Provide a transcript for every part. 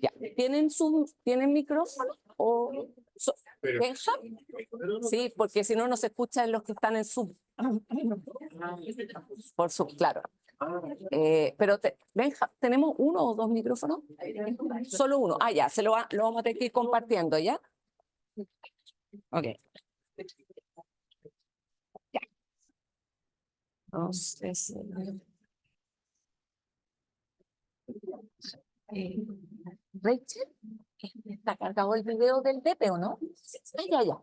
Ya. ¿Tienen micrófono? ¿O Benja? Sí, porque si no, no se escuchan los que están en Zoom. Por Zoom, claro. Pero Benja, ¿tenemos uno o dos micrófonos? Solo uno. Ah, ya, lo vamos a tener que ir compartiendo, ¿ya? Ok. Ya. Entonces, Rachel, ¿está cargado el video del DP o no? Ah, ya, ya.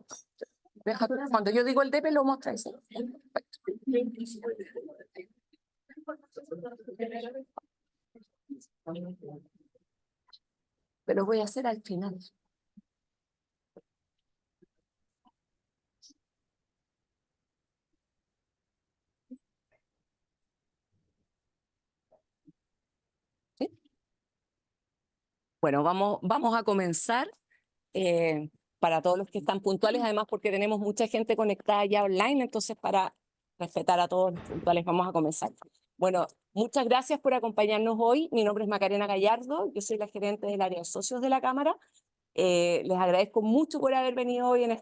Cuando yo digo el DP lo mostráis. Pero voy a hacer al final. ¿Sí? Bueno, vamos a comenzar. Para todos los que están puntuales, además porque tenemos mucha gente conectada ya online, entonces para respetar a todos los puntuales vamos a comenzar. Bueno, muchas gracias por acompañarnos hoy. Mi nombre es Macarena Gallardo, yo soy la gerente del área de socios de la Cámara. Les agradezco mucho por haber venido hoy en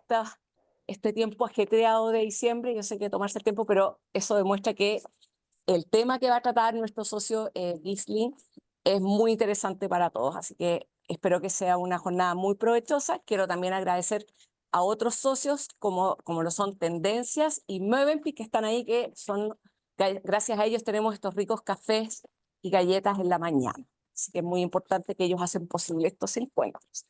este tiempo ajetreado de diciembre. Yo sé que tomarse el tiempo, pero eso demuestra que el tema que va a tratar nuestro socio Gisli es muy interesante para todos, así que espero que sea una jornada muy provechosa. Quiero también agradecer a otros socios como lo son Tendencias y Mövenpick que están ahí, gracias a ellos tenemos estos ricos cafés y galletas en la mañana. Así que es muy importante que ellos hacen posible estos encuentros.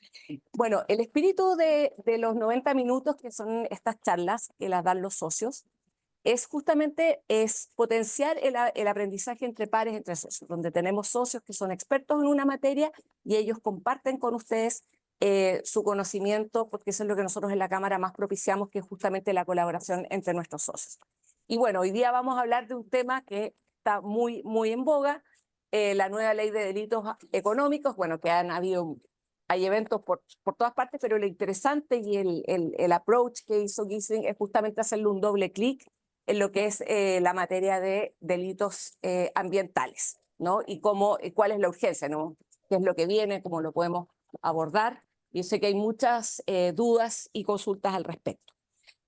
Bueno, el espíritu de los 90 minutos, que son estas charlas que las dan los socios, es justamente potenciar el aprendizaje entre pares, entre socios, donde tenemos socios que son expertos en una materia y ellos comparten con ustedes su conocimiento, porque eso es lo que nosotros en la Cámara más propiciamos, que es justamente la colaboración entre nuestros socios. Y bueno, hoy día vamos a hablar de un tema que está muy, muy en boga, la nueva ley de delitos económicos, bueno, que hay eventos por todas partes, pero lo interesante y el approach que hizo Gisling es justamente hacerle un doble clic en lo que es la materia de delitos ambientales, ¿no? Y cuál es la urgencia, ¿no? ¿Qué es lo que viene? ¿Cómo lo podemos abordar? Yo sé que hay muchas dudas y consultas al respecto.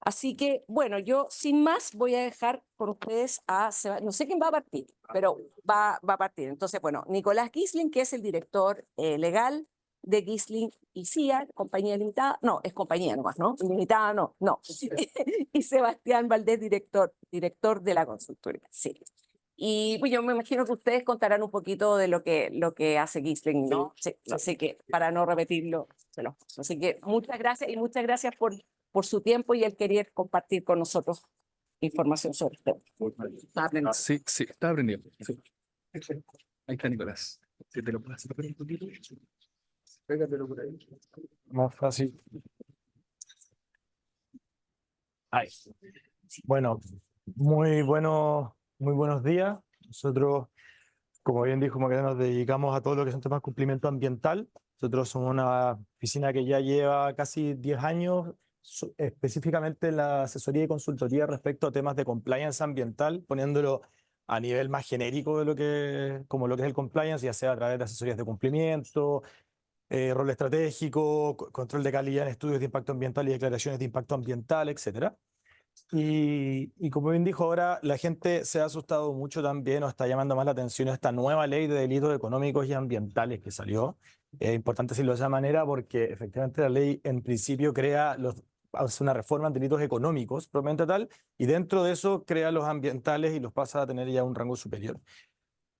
Así que, bueno, yo sin más voy a dejar con ustedes a Sebastián. No sé quién va a partir, pero va a partir. Entonces, bueno, Nicolás Gisling, que es el director legal de Gisling y CIA, compañía limitada, no, es compañía nomás, ¿no? Limitada no. Y Sebastián Valdés, director de la consultoría, sí. Y pues yo me imagino que ustedes contarán un poquito de lo que hace Gisling, ¿no? Sí, así que para no repetirlo, así que muchas gracias y muchas gracias por su tiempo y el querer compartir con nosotros información sobre esto. Sí, sí, está aprendiendo. Sí. Ahí está Nicolás. Si te lo puedes hacer un poquito. Pégatelo por ahí. Más fácil. Ahí. Bueno, muy buenos días. Nosotros, como bien dijo Macarena, nos dedicamos a todo lo que son temas de cumplimiento ambiental. Nosotros somos una oficina que ya lleva casi 10 años, específicamente en la asesoría y consultoría respecto a temas de compliance ambiental, poniéndolo a nivel más genérico de como lo que es el compliance, ya sea a través de asesorías de cumplimiento, rol estratégico, control de calidad en estudios de impacto ambiental y declaraciones de impacto ambiental, etcétera. Y como bien dijo ahora, la gente se ha asustado mucho también o está llamando más la atención a esta nueva ley de delitos económicos y ambientales que salió. Es importante decirlo de esa manera porque efectivamente la ley en principio hace una reforma en delitos económicos propiamente tal, y dentro de eso crea los ambientales y los pasa a tener ya un rango superior.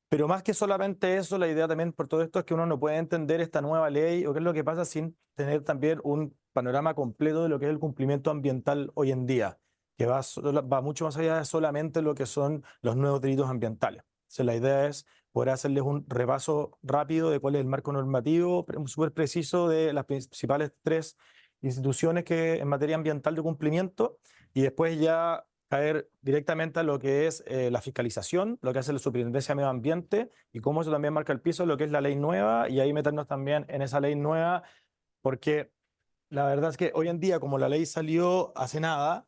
Pero más que solamente eso, la idea también por todo esto es que uno no puede entender esta nueva ley o qué es lo que pasa sin tener también un panorama completo de lo que es el cumplimiento ambiental hoy en día, que va mucho más allá de solamente lo que son los nuevos delitos ambientales. Entonces, la idea es poder hacerles un repaso rápido de cuál es el marco normativo, súper preciso de las principales 3 instituciones que en materia ambiental de cumplimiento, y después ya caer directamente a lo que es la fiscalización, lo que hace la Superintendencia de Medio Ambiente y cómo eso también marca el piso, lo que es la ley nueva, y ahí meternos también en esa ley nueva, porque la verdad es que hoy en día, como la ley salió hace nada,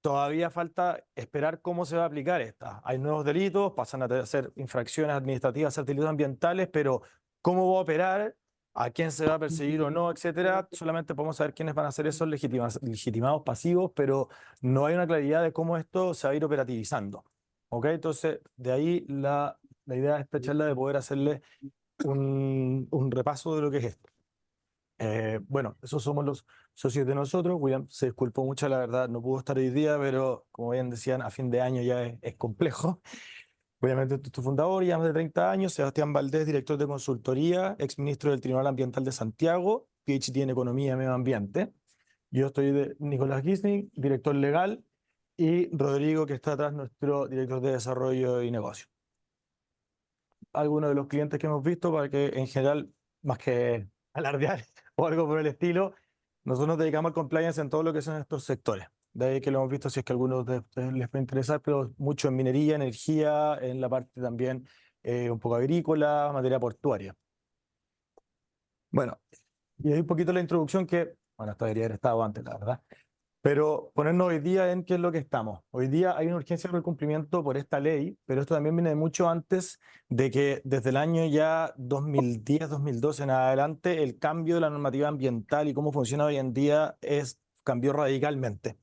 todavía falta esperar cómo se va a aplicar esta. Hay nuevos delitos, pasan a ser infracciones administrativas, a ser delitos ambientales, pero cómo va a operar a quién se va a perseguir o no, etcétera. Solamente podemos saber quiénes van a ser esos legitimados pasivos, pero no hay una claridad de cómo esto se va a ir operativizando. ¿Ok? Entonces, de ahí la idea de esta charla de poder hacerle un repaso de lo que es esto. Bueno, esos somos los socios de nosotros. William se disculpó mucho, la verdad, no pudo estar hoy día, pero como bien decían, a fin de año ya es complejo. Obviamente, tú tu fundador, ya más de 30 años. Sebastián Valdés, director de consultoría, exministro del Tribunal Ambiental de Santiago, PhD en Economía y Medio Ambiente. Yo estoy de Nicolás Gisning, director legal, y Rodrigo, que está atrás, nuestro director de Desarrollo y Negocio. Algunos de los clientes que hemos visto, para que en general, más que alardear o algo por el estilo, nosotros nos dedicamos al compliance en todo lo que son estos sectores. De ahí que lo hemos visto, si es que a algunos de ustedes les puede interesar, pero mucho en minería, energía, en la parte también un poco agrícola, materia portuaria. Bueno, y ahí un poquito la introducción que, bueno, esto debería haber estado antes, la verdad. Pero ponernos hoy día en qué es lo que estamos. Hoy día hay una urgencia por el cumplimiento por esta ley, pero esto también viene de mucho antes de que desde el año ya 2010, 2012 en adelante, el cambio de la normativa ambiental y cómo funciona hoy en día cambió radicalmente.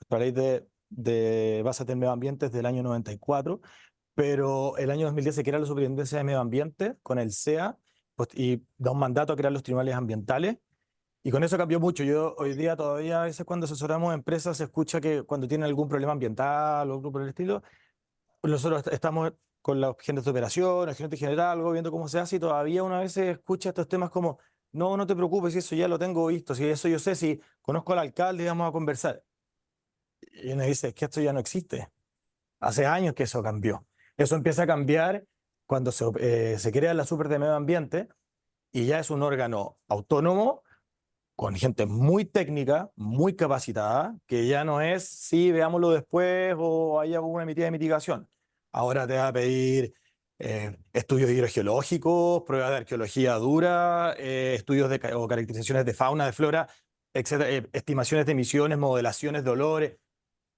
La ley de bases del medio ambiente es del año 94, pero el año 2010 se crea la Superintendencia de Medio Ambiente con el SEA pues, y da un mandato a crear los tribunales ambientales. Y con eso cambió mucho. Yo hoy día todavía a veces cuando asesoramos a empresas se escucha que cuando tienen algún problema ambiental o algo por el estilo, nosotros estamos con los agentes de operación, el gerente general, algo viendo cómo se hace y todavía una vez se escucha estos temas como, no, no te preocupes, si eso ya lo tengo visto, si eso yo sé, si conozco al alcalde y vamos a conversar. Y uno dice, es que esto ya no existe. Hace años que eso cambió. Eso empieza a cambiar cuando se crea la Super de Medio Ambiente y ya es un órgano autónomo con gente muy técnica, muy capacitada, que ya no es, sí, veámoslo después o hay alguna medida de mitigación. Ahora te va a pedir estudios hidrogeológicos, pruebas de arqueología dura, estudios o caracterizaciones de fauna, de flora, etcétera, estimaciones de emisiones, modelaciones de olores.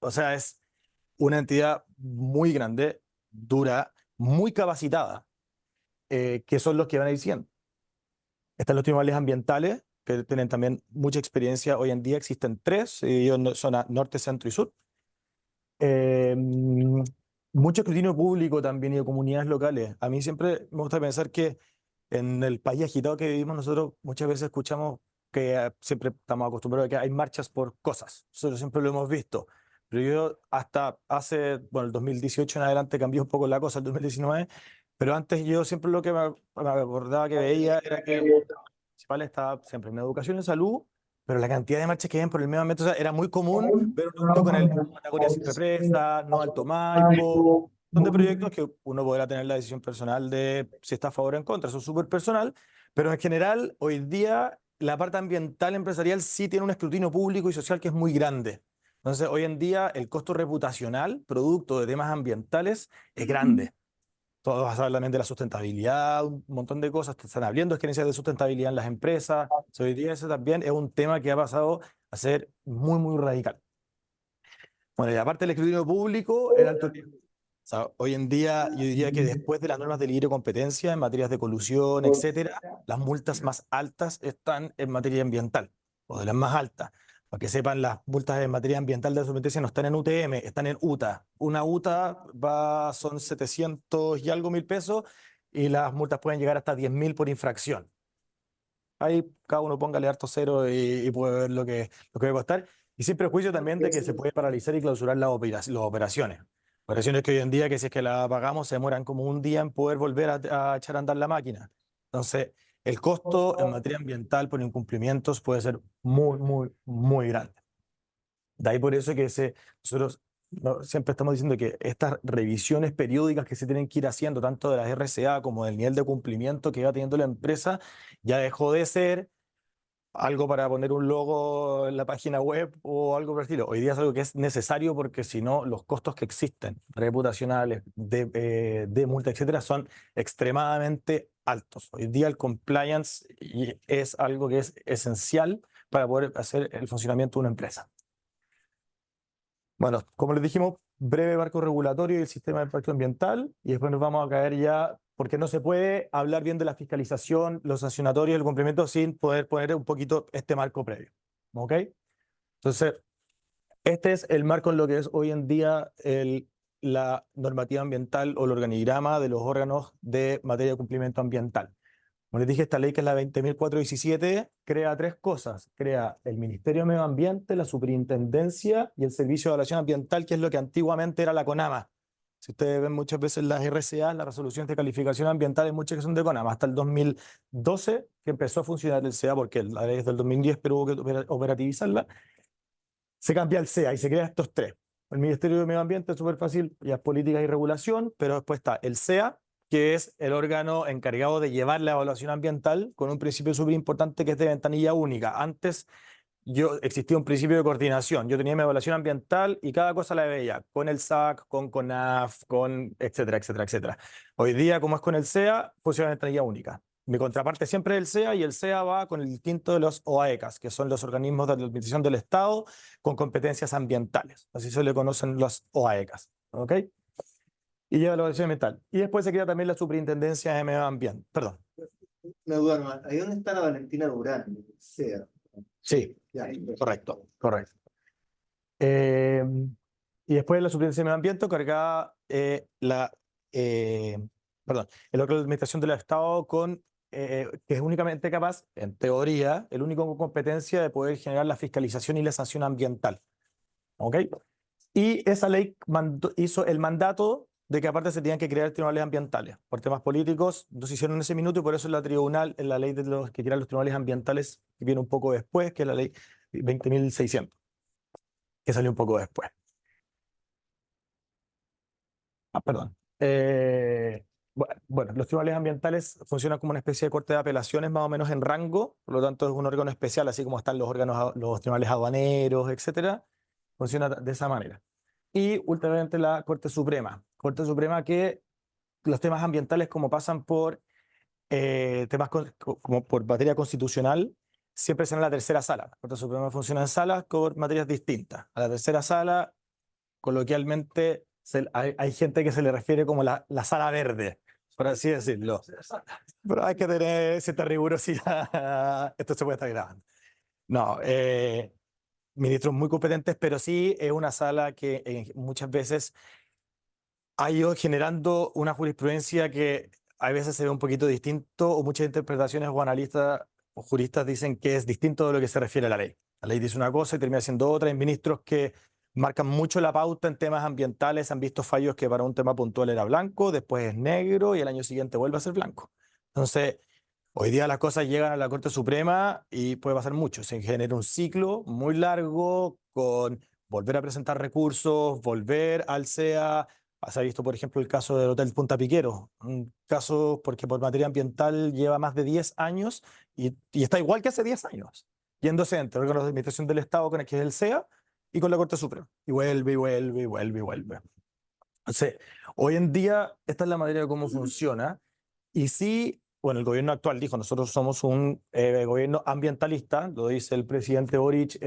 O sea, es una entidad muy grande, dura, muy capacitada, que son los que van a ir siendo. Están los tribunales ambientales, que tienen también mucha experiencia. Hoy en día existen tres, y ellos son norte, centro y sur. Mucho escrutinio público también y de comunidades locales. A mí siempre me gusta pensar que en el país agitado que vivimos nosotros muchas veces escuchamos que siempre estamos acostumbrados a que hay marchas por cosas. Nosotros siempre lo hemos visto. Pero yo hasta hace, bueno, el 2018 en adelante cambió un poco la cosa, el 2019, pero antes yo siempre lo que me acordaba que veía era que principal estaba siempre en educación y salud, pero la cantidad de marchas que ven por el medio ambiente, o sea, era muy común ver un auto con el Patagonia sin represa, no Alto Maipo, son de proyectos que uno podrá tener la decisión personal de si está a favor o en contra, eso es súper personal, pero en general, hoy día, la parte ambiental empresarial sí tiene un escrutinio público y social que es muy grande. Entonces, hoy en día, el costo reputacional, producto de temas ambientales, es grande. Todos hablan también de la sustentabilidad, un montón de cosas. Están abriendo experiencias de sustentabilidad en las empresas. Hoy día eso también es un tema que ha pasado a ser muy, muy radical. Bueno, y aparte del escrutinio público, el alto riesgo. O sea, hoy en día, yo diría que después de las normas de libre competencia en materias de colusión, etcétera, las multas más altas están en materia ambiental, o de las más altas. Para que sepan, las multas en materia ambiental de la competencia no están en UTM, están en UTA. Una UTA son 700 y algo mil pesos y las multas pueden llegar hasta 10.000 por infracción. Ahí cada uno póngale harto cero y puede ver lo que va a costar. Y sin prejuicio también de que se puede paralizar y clausurar las operaciones. Operaciones que hoy en día, que si es que las pagamos, se demoran como un día en poder volver a echar a andar la máquina. Entonces, el costo en materia ambiental por incumplimientos puede ser muy, muy, muy grande. De ahí por eso que nosotros siempre estamos diciendo que estas revisiones periódicas que se tienen que ir haciendo, tanto de las RCA como del nivel de cumplimiento que va teniendo la empresa, ya dejó de ser algo para poner un logo en la página web o algo por el estilo. Hoy día es algo que es necesario porque si no, los costos que existen, reputacionales, de multa, etcétera, son extremadamente altos. Hoy día el compliance es algo que es esencial para poder hacer el funcionamiento de una empresa. Bueno, como les dijimos, breve marco regulatorio y el sistema de impacto ambiental, y después nos vamos a caer ya porque no se puede hablar bien de la fiscalización, los sancionatorios y el cumplimiento sin poder poner un poquito este marco previo. ¿Ok? Entonces, este es el marco en lo que es hoy en día la normativa ambiental o el organigrama de los órganos de materia de cumplimiento ambiental. Como les dije, esta ley, que es la 20.417, crea tres cosas. Crea el Ministerio de Medio Ambiente, la Superintendencia y el Servicio de Evaluación Ambiental, que es lo que antiguamente era la CONAMA. Si ustedes ven muchas veces las RCA, las resoluciones de calificación ambiental, hay muchas que son de CONAMA. Hasta el 2012, que empezó a funcionar el SEA, porque la ley es del 2010, pero hubo que operativizarla, se cambia el SEA y se crea estos tres. El Ministerio de Medio Ambiente es súper fácil, ya es política y regulación, pero después está el SEA, que es el órgano encargado de llevar la evaluación ambiental con un principio súper importante que es de ventanilla única. Antes existía un principio de coordinación. Yo tenía mi evaluación ambiental y cada cosa la veía con el SAC, con CONAF, con etcétera, etcétera, etcétera. Hoy día, como es con el SEA, funciona de ventanilla única. Mi contraparte siempre es el SEA y el SEA va con el distinto de los OAECAS, que son los organismos de administración del Estado con competencias ambientales. Así se le conocen los OAECAS. ¿Ok? Y lleva la evaluación ambiental. Y después se crea también la Superintendencia de Medio Ambiente. Perdón. Una duda nomás. ¿Ahí dónde está la Valentina Durán? Sea. Sí, Ya, correcto, correcto. Y después la Superintendencia de Medio Ambiente cargada el órgano de administración del Estado que es únicamente capaz, en teoría, el único con competencia de poder generar la fiscalización y la sanción ambiental. ¿Ok? Y esa ley hizo el mandato de que aparte se tenían que crear tribunales ambientales. Por temas políticos no se hicieron en ese minuto y por eso la ley de los que crean los tribunales ambientales, que viene un poco después, que es la ley 20.600, que salió un poco después. Perdón. Bueno, los tribunales ambientales funcionan como una especie de corte de apelaciones más o menos en rango, por lo tanto es un órgano especial, así como están los tribunales aduaneros, etcétera. Funciona de esa manera. Y últimamente la Corte Suprema que los temas ambientales, como pasan por temas como por materia constitucional, siempre están en la tercera sala. La Corte Suprema funciona en salas con materias distintas. A la tercera sala, coloquialmente, hay gente que se le refiere como la sala verde, por así decirlo. Pero hay que tener cierta rigurosidad. Esto se puede estar grabando. No, ministros muy competentes, pero sí es una sala que muchas veces ha ido generando una jurisprudencia que a veces se ve un poquito distinto, o muchas interpretaciones o analistas o juristas dicen que es distinto de lo que se refiere a la ley. La ley dice una cosa y termina siendo otra. Hay ministros que marcan mucho la pauta en temas ambientales, han visto fallos que para un tema puntual era blanco, después es negro y el año siguiente vuelve a ser blanco. Entonces, hoy día las cosas llegan a la Corte Suprema y puede pasar mucho. Se genera un ciclo muy largo con volver a presentar recursos, volver al SEA. Se ha visto, por ejemplo, el caso del Hotel Punta Piquero, un caso porque por materia ambiental lleva más de 10 años y está igual que hace 10 años, yéndose entre órganos de administración del Estado, con el que es el SEA, y con la Corte Suprema. Y vuelve, y vuelve, y vuelve, y vuelve. Entonces, hoy en día, esta es la manera de cómo funciona. Y sí, bueno, el gobierno actual dijo, nosotros somos un gobierno ambientalista, lo dice el presidente Boric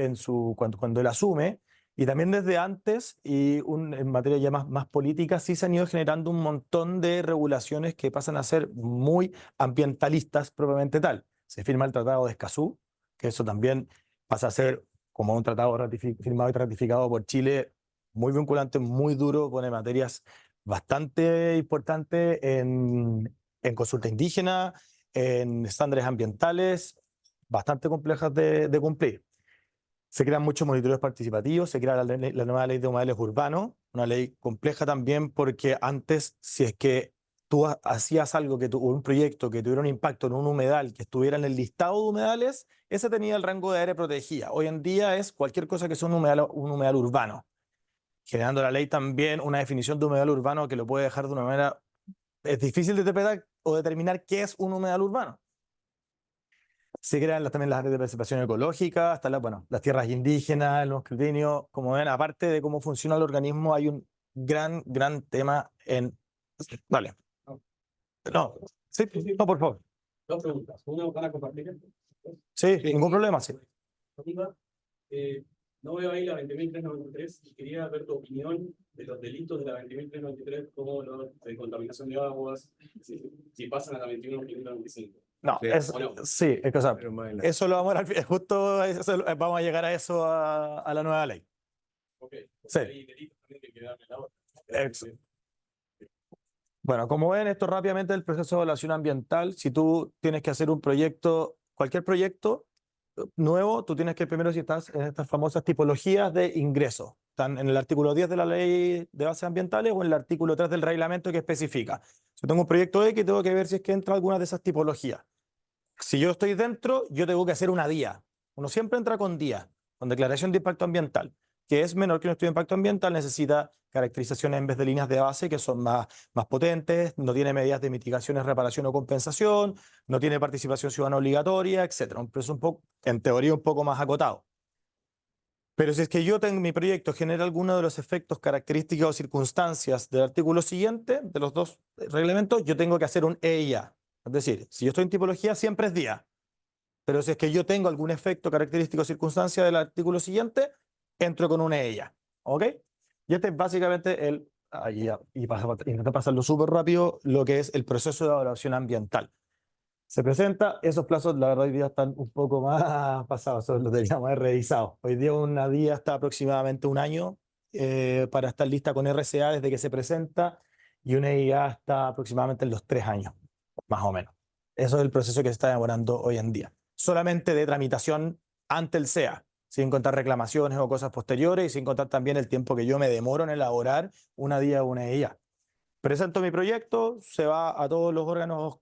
cuando él asume, y también desde antes, en materia ya más política, sí se han ido generando un montón de regulaciones que pasan a ser muy ambientalistas propiamente tal. Se firma el Tratado de Escazú, que eso también pasa a ser como un tratado firmado y ratificado por Chile, muy vinculante, muy duro, pone materias bastante importantes en consulta indígena, en estándares ambientales, bastante complejas de cumplir. Se crean muchos monitoreos participativos, se crea la nueva ley de humedales urbanos, una ley compleja también porque antes, si es que tú hacías algo, un proyecto que tuviera un impacto en un humedal, que estuviera en el listado de humedales, ese tenía el rango de área protegida. Hoy en día es cualquier cosa que sea un humedal urbano, generando la ley también una definición de humedal urbano que lo puede dejar de una manera. Es difícil de interpretar o determinar qué es un humedal urbano. Se crean también las áreas de preservación ecológica, hasta las tierras indígenas, los escrutinios. Como ven, aparte de cómo funciona el organismo, hay un gran tema en. Vale. No, sí, no, por favor. Dos preguntas. Una, ¿van a compartir? Sí, ningún problema, sí. Eh, No veo ahí la 20.393 y quería ver tu opinión de los delitos de la 20.393, como los de contaminación de aguas, si pasan a la 21.595. No, Sí. es, ¿O no? sí, es cosa, Pero más adelante. eso lo vamos a ver, justo vamos a llegar a eso a la nueva ley. Ok, Sí. hay delitos también que hay que darle la hora. Ex- Bueno, como ven, esto rápidamente el proceso de evaluación ambiental. Si tú tienes que hacer un proyecto, cualquier proyecto nuevo, tú tienes que primero, si estás en estas famosas tipologías de ingreso, están en el artículo 10 de la ley de bases ambientales o en el artículo 3 del reglamento que especifica. Si tengo un proyecto X, tengo que ver si es que entra alguna de esas tipologías. Si yo estoy dentro, yo tengo que hacer una DIA. Uno siempre entra con DIA, con declaración de impacto ambiental, que es menor que un estudio de impacto ambiental, necesita caracterizaciones en vez de líneas de base que son más potentes, no tiene medidas de mitigaciones, reparación o compensación, no tiene participación ciudadana obligatoria, etc. Un proceso un poco, en teoría, un poco más acotado. Pero si es que yo tengo mi proyecto genera alguno de los efectos, características o circunstancias del artículo siguiente, de los dos reglamentos, yo tengo que hacer un EIA. Es decir, si yo estoy en tipología, siempre es DIA. Pero si es que yo tengo algún efecto, característico o circunstancia del artículo siguiente, entro con una EIA. ¿Ok? Y este es básicamente el, intenta pasarlo súper rápido, lo que es el proceso de evaluación ambiental. Se presenta, esos plazos la verdad hoy día están un poco más pasados, eso los deberíamos haber revisado. Hoy día una DIA está aproximadamente un año para estar lista con RCA desde que se presenta y una EIA está aproximadamente en los 3 años, más o menos. Eso es el proceso que se está demorando hoy en día. Solamente de tramitación ante el SEA, sin contar reclamaciones o cosas posteriores y sin contar también el tiempo que yo me demoro en elaborar una DIA o una EIA. Presento mi proyecto, se va a todos los órganos,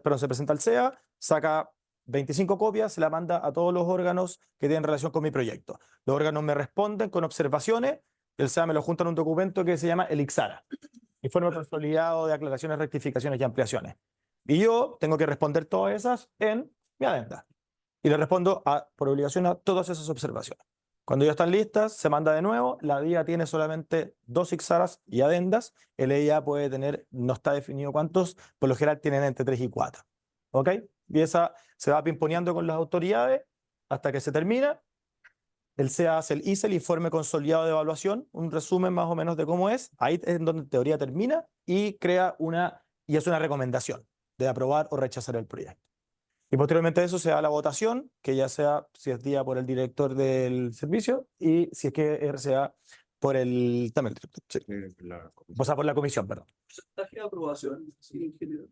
perdón, se presenta al SEA, saca 25 copias, se la manda a todos los órganos que tienen relación con mi proyecto. Los órganos me responden con observaciones, el SEA me lo junta en un documento que se llama el IXARA, Informe Consolidado de Aclaraciones, Rectificaciones y Ampliaciones. Y yo tengo que responder todas esas en mi adenda. Y le respondo por obligación a todas esas observaciones. Cuando ya están listas, se manda de nuevo. La DIA tiene solamente 2 IXARAs y adendas. El EIA puede tener, no está definido cuántos, por lo general tienen entre 3 y 4. ¿Ok? Y esa se va pimponeando con las autoridades hasta que se termina. El SEA hace el ICE, el Informe Consolidado de Evaluación, un resumen más o menos de cómo es. Ahí es donde en teoría termina y crea y es una recomendación de aprobar o rechazar el proyecto. Y posteriormente a eso se da la votación, que ya sea si es día por el director del servicio y si es que RCA por el también el director, sí. O sea, por la comisión, perdón. ¿Porcentaje de aprobación? Sí, en general.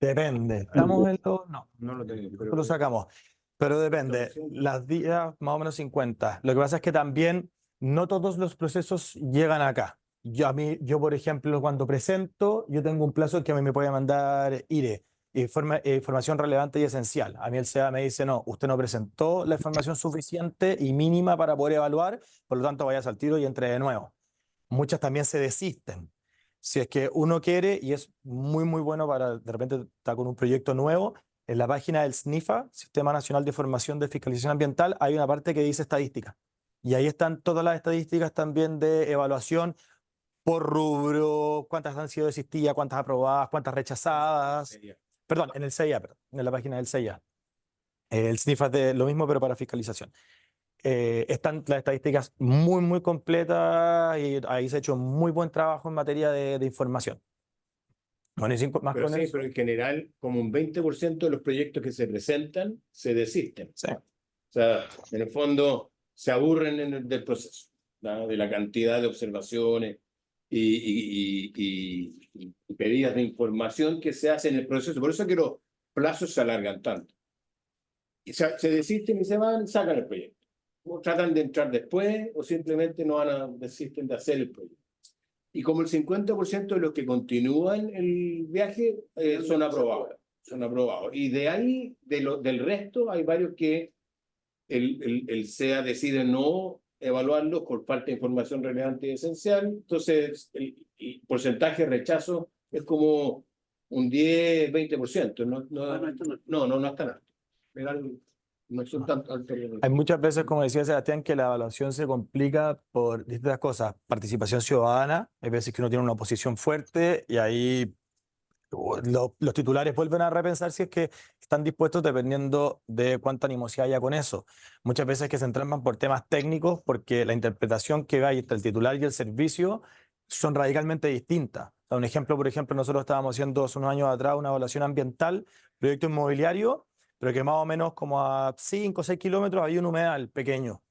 Depende. ¿Estamos en los? No, No lo tengo, nosotros lo sacamos. Pero depende. Las días más o menos 50. Lo que pasa es que también no todos los procesos llegan acá. Yo, por ejemplo, cuando presento, yo tengo un plazo que a mí me puede mandar IRE, información relevante y esencial. A mí el SEA me dice, no, usted no presentó la información suficiente y mínima para poder evaluar, por lo tanto vaya al tiro y entre de nuevo. Muchas también se desisten. Si es que uno quiere, y es muy, muy bueno para, de repente, estar con un proyecto nuevo, en la página del SNIFA, Sistema Nacional de Información de Fiscalización Ambiental, hay una parte que dice estadística. Y ahí están todas las estadísticas también de evaluación por rubro, cuántas han sido desistidas, cuántas aprobadas, cuántas rechazadas. Perdón, en el CIA, perdón, en la página del CIA. El SNIFA es de lo mismo, pero para fiscalización. Están las estadísticas muy, muy completas y ahí se ha hecho muy buen trabajo en materia de información. Bueno, y más Pero con sí, eso. pero en general, como un 20% de los proyectos que se presentan se desisten. Sí. O sea, en el fondo se aburren del proceso, ¿no? De la cantidad de observaciones y pedidas de información que se hacen en el proceso. Por eso es que los plazos se alargan tanto. Y se desisten y se van, sacan el proyecto. O tratan de entrar después o simplemente desisten de hacer el proyecto. Y como el 50% de los que continúan el viaje son aprobados. Son aprobados. Y de ahí, del resto, hay varios que el SEA decide no evaluarlos por falta de información relevante y esencial. Entonces, el porcentaje de rechazo es como un 10-20%. No es tan alto. No son tan altos. Hay muchas veces, como decía Sebastián, que la evaluación se complica por distintas cosas. Participación ciudadana, hay veces que uno tiene una oposición fuerte y ahí los titulares vuelven a repensar si es que están dispuestos dependiendo de cuánta animosidad haya con eso. Muchas veces que se entrampan por temas técnicos porque la interpretación que hay entre el titular y el servicio son radicalmente distintas. O sea, un ejemplo, por ejemplo, nosotros estábamos haciendo hace unos años atrás una evaluación ambiental, proyecto inmobiliario, pero que más o menos como a 5 o 6 kilómetros hay un humedal pequeño.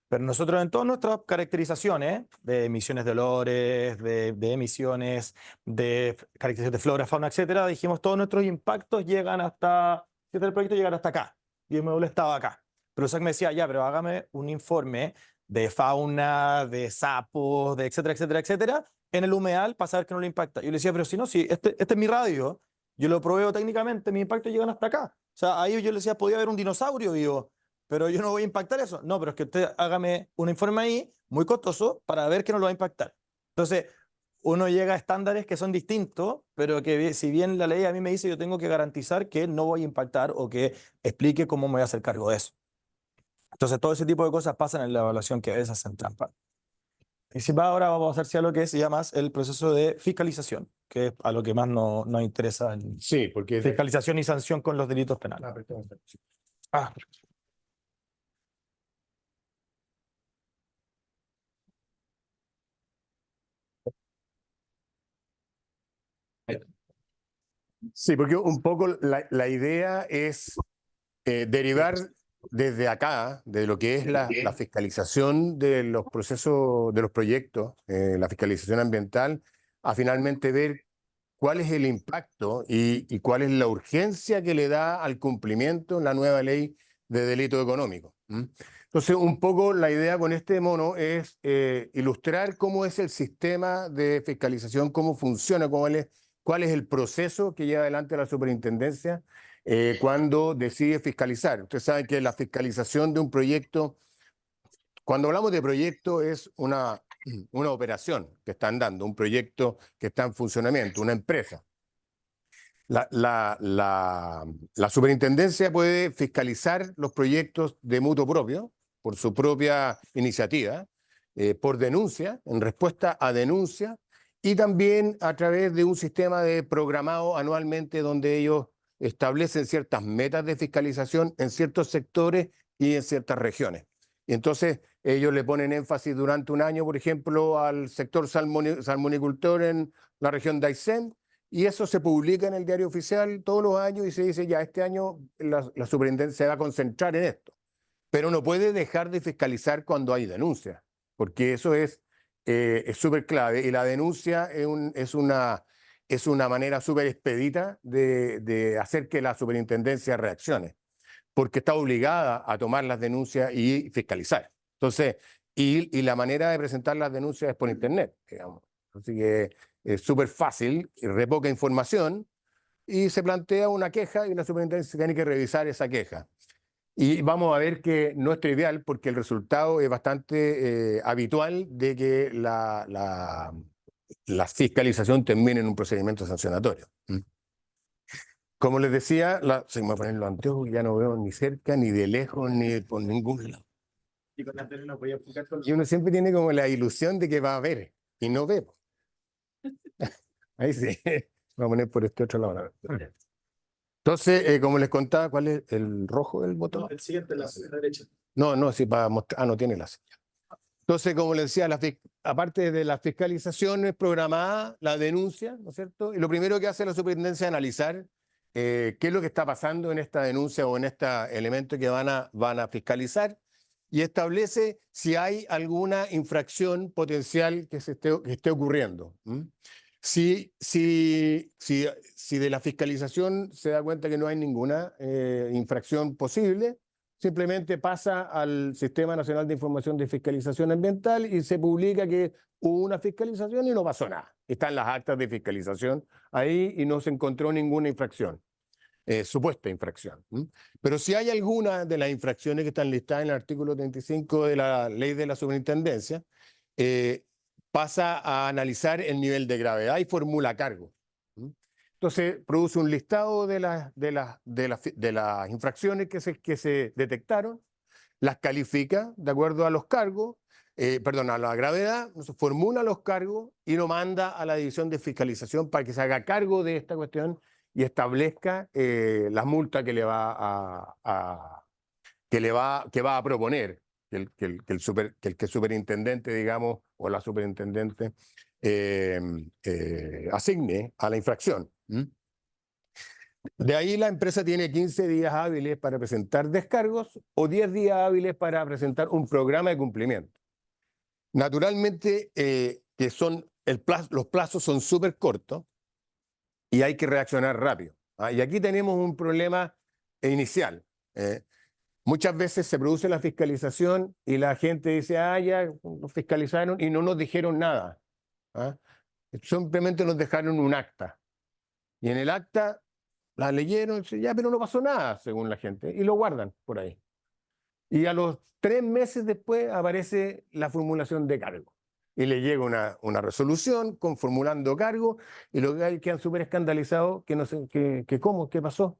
Pero nosotros en todas nuestras caracterizaciones de emisiones de olores, de emisiones, de caracterizaciones de flora, fauna, etcétera, dijimos todos nuestros impactos llegan hasta, si el proyecto llegar hasta acá. Y el módulo estaba acá. Pero SAC me decía, ya, pero hágame un informe de fauna, de sapos, de etcétera, etcétera, etcétera, en el humedal para saber que no le impacta. Yo le decía, pero si no, si este es mi radio, yo lo proveo técnicamente, mis impactos llegan hasta acá. O sea, ahí yo le decía, podía haber un dinosaurio vivo, pero yo no voy a impactar eso. No, pero es que usted hágame un informe ahí, muy costoso, para ver que no lo va a impactar. Entonces, uno llega a estándares que son distintos, pero que si bien la ley a mí me dice yo tengo que garantizar que no voy a impactar o que explique cómo me voy a hacer cargo de eso. Entonces, todo ese tipo de cosas pasan en la evaluación que a veces hacen trampa. Y si va, ahora vamos a hacer a lo que es ya más el proceso de fiscalización, que es a lo que más nos interesa. Sí, porque Fiscalización y sanción con los delitos penales. Ah, sí, porque un poco la idea es derivar desde acá, de lo que es la fiscalización de los procesos, de los proyectos, la fiscalización ambiental, a finalmente ver cuál es el impacto y cuál es la urgencia que le da al cumplimiento la nueva ley de delito económico. Entonces, un poco la idea con este mono es ilustrar cómo es el sistema de fiscalización, cómo funciona, cuál es el proceso que lleva adelante la superintendencia cuando decide fiscalizar. Ustedes saben que la fiscalización de un proyecto, cuando hablamos de proyecto, es una operación que están dando, un proyecto que está en funcionamiento, una empresa. La superintendencia puede fiscalizar los proyectos de mutuo propio, por su propia iniciativa, por denuncia, en respuesta a denuncia, y también a través de un sistema de programado anualmente donde ellos establecen ciertas metas de fiscalización en ciertos sectores y en ciertas regiones. Y entonces ellos le ponen énfasis durante un año, por ejemplo, al sector salmonicultor en la región de Aysén, y eso se publica en el diario oficial todos los años y se dice, ya, este año la superintendencia se va a concentrar en esto. Pero no puede dejar de fiscalizar cuando hay denuncia, porque eso es súper clave. Y la denuncia es una manera súper expedita de hacer que la superintendencia reaccione, porque está obligada a tomar las denuncias y fiscalizar. Entonces, y la manera de presentar las denuncias es por internet, digamos. Así que es súper fácil, re poca información, y se plantea una queja y la superintendencia tiene que revisar esa queja. Y vamos a ver que no es trivial porque el resultado es bastante habitual de que la fiscalización termine en un procedimiento sancionatorio. Como les decía, se me va a poner los anteojos, ya no veo ni cerca, ni de lejos, ni por ningún lado. Y con la tele no podía enfocar con Y uno siempre tiene como la ilusión de que va a ver, y no ve. Ahí sí, voy a poner por este otro lado. Entonces, como les contaba, ¿cuál es el rojo del botón? El siguiente, la derecha. No, sí, para mostrar. Ah, no tiene la señal. Entonces, como les decía, aparte de la fiscalización es programada, la denuncia, ¿no es cierto? Y lo primero que hace la superintendencia es analizar qué es lo que está pasando en esta denuncia o en este elemento que van a fiscalizar y establece si hay alguna infracción potencial que esté ocurriendo. Si de la fiscalización se da cuenta que no hay ninguna infracción posible, simplemente pasa al Sistema Nacional de Información de Fiscalización Ambiental y se publica que hubo una fiscalización y no pasó nada. Están las actas de fiscalización ahí y no se encontró ninguna infracción, supuesta infracción. Pero si hay alguna de las infracciones que están listadas en el artículo 35 de la Ley de la Superintendencia, pasa a analizar el nivel de gravedad y formula cargo. Entonces produce un listado de las infracciones que se detectaron, las califica de acuerdo a los cargos a la gravedad, formula los cargos y lo manda a la división de fiscalización para que se haga cargo de esta cuestión y establezca las multas que le va que va a proponer que el superintendente, digamos, o la superintendente asigne a la infracción. De ahí la empresa tiene 15 días hábiles para presentar descargos o 10 días hábiles para presentar un programa de cumplimiento. Naturalmente, los plazos son súper cortos y hay que reaccionar rápido. Y aquí tenemos un problema inicial. Muchas veces se produce la fiscalización y la gente dice, ya nos fiscalizaron y no nos dijeron nada. Simplemente nos dejaron un acta. Y en el acta la leyeron y dicen, pero no pasó nada, según la gente, y lo guardan por ahí. Y a los 3 meses después aparece la formulación de cargo. Y le llega una resolución con formulando cargo, y los que quedan súper escandalizados, que no sé, ¿cómo? ¿Qué pasó?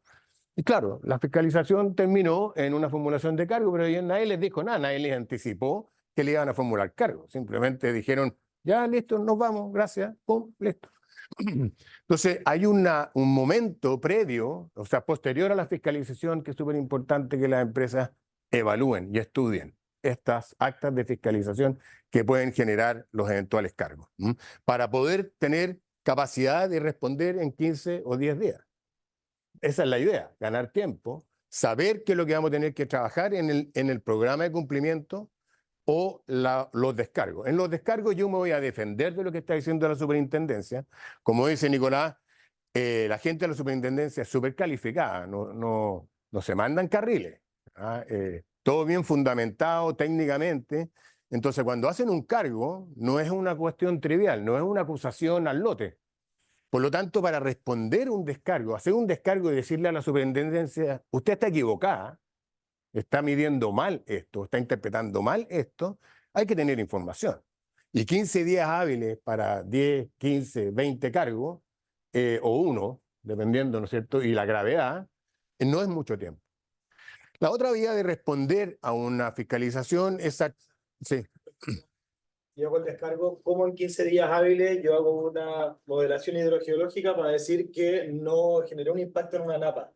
Y claro, la fiscalización terminó en una formulación de cargo, pero nadie les dijo nada, nadie les anticipó que le iban a formular cargo. Simplemente dijeron, ya, listo, nos vamos, gracias, pum, listo. Entonces, hay un momento previo, o sea, posterior a la fiscalización, que es súper importante que las empresas evalúen y estudien estas actas de fiscalización que pueden generar los eventuales cargos, para poder tener capacidad de responder en 15 o 10 días. Esa es la idea, ganar tiempo, saber qué es lo que vamos a tener que trabajar en el programa de cumplimiento o los descargos. En los descargos yo me voy a defender de lo que está diciendo la superintendencia. Como dice Nicolás, la gente de la superintendencia es súper calificada, no se mandan carriles. Todo bien fundamentado técnicamente. Entonces, cuando hacen un cargo, no es una cuestión trivial, no es una acusación al lote. Por lo tanto, para responder un descargo, hacer un descargo y decirle a la superintendencia, usted está equivocada, está midiendo mal esto, está interpretando mal esto, hay que tener información. Y 15 días hábiles para 10, 15, 20 cargos, o uno, dependiendo, ¿no es cierto?, y la gravedad, no es mucho tiempo. La otra vía de responder a una fiscalización es... Sí. Yo hago el descargo, como en 15 días hábiles, yo hago una modelación hidrogeológica para decir que no generó un impacto en una napa.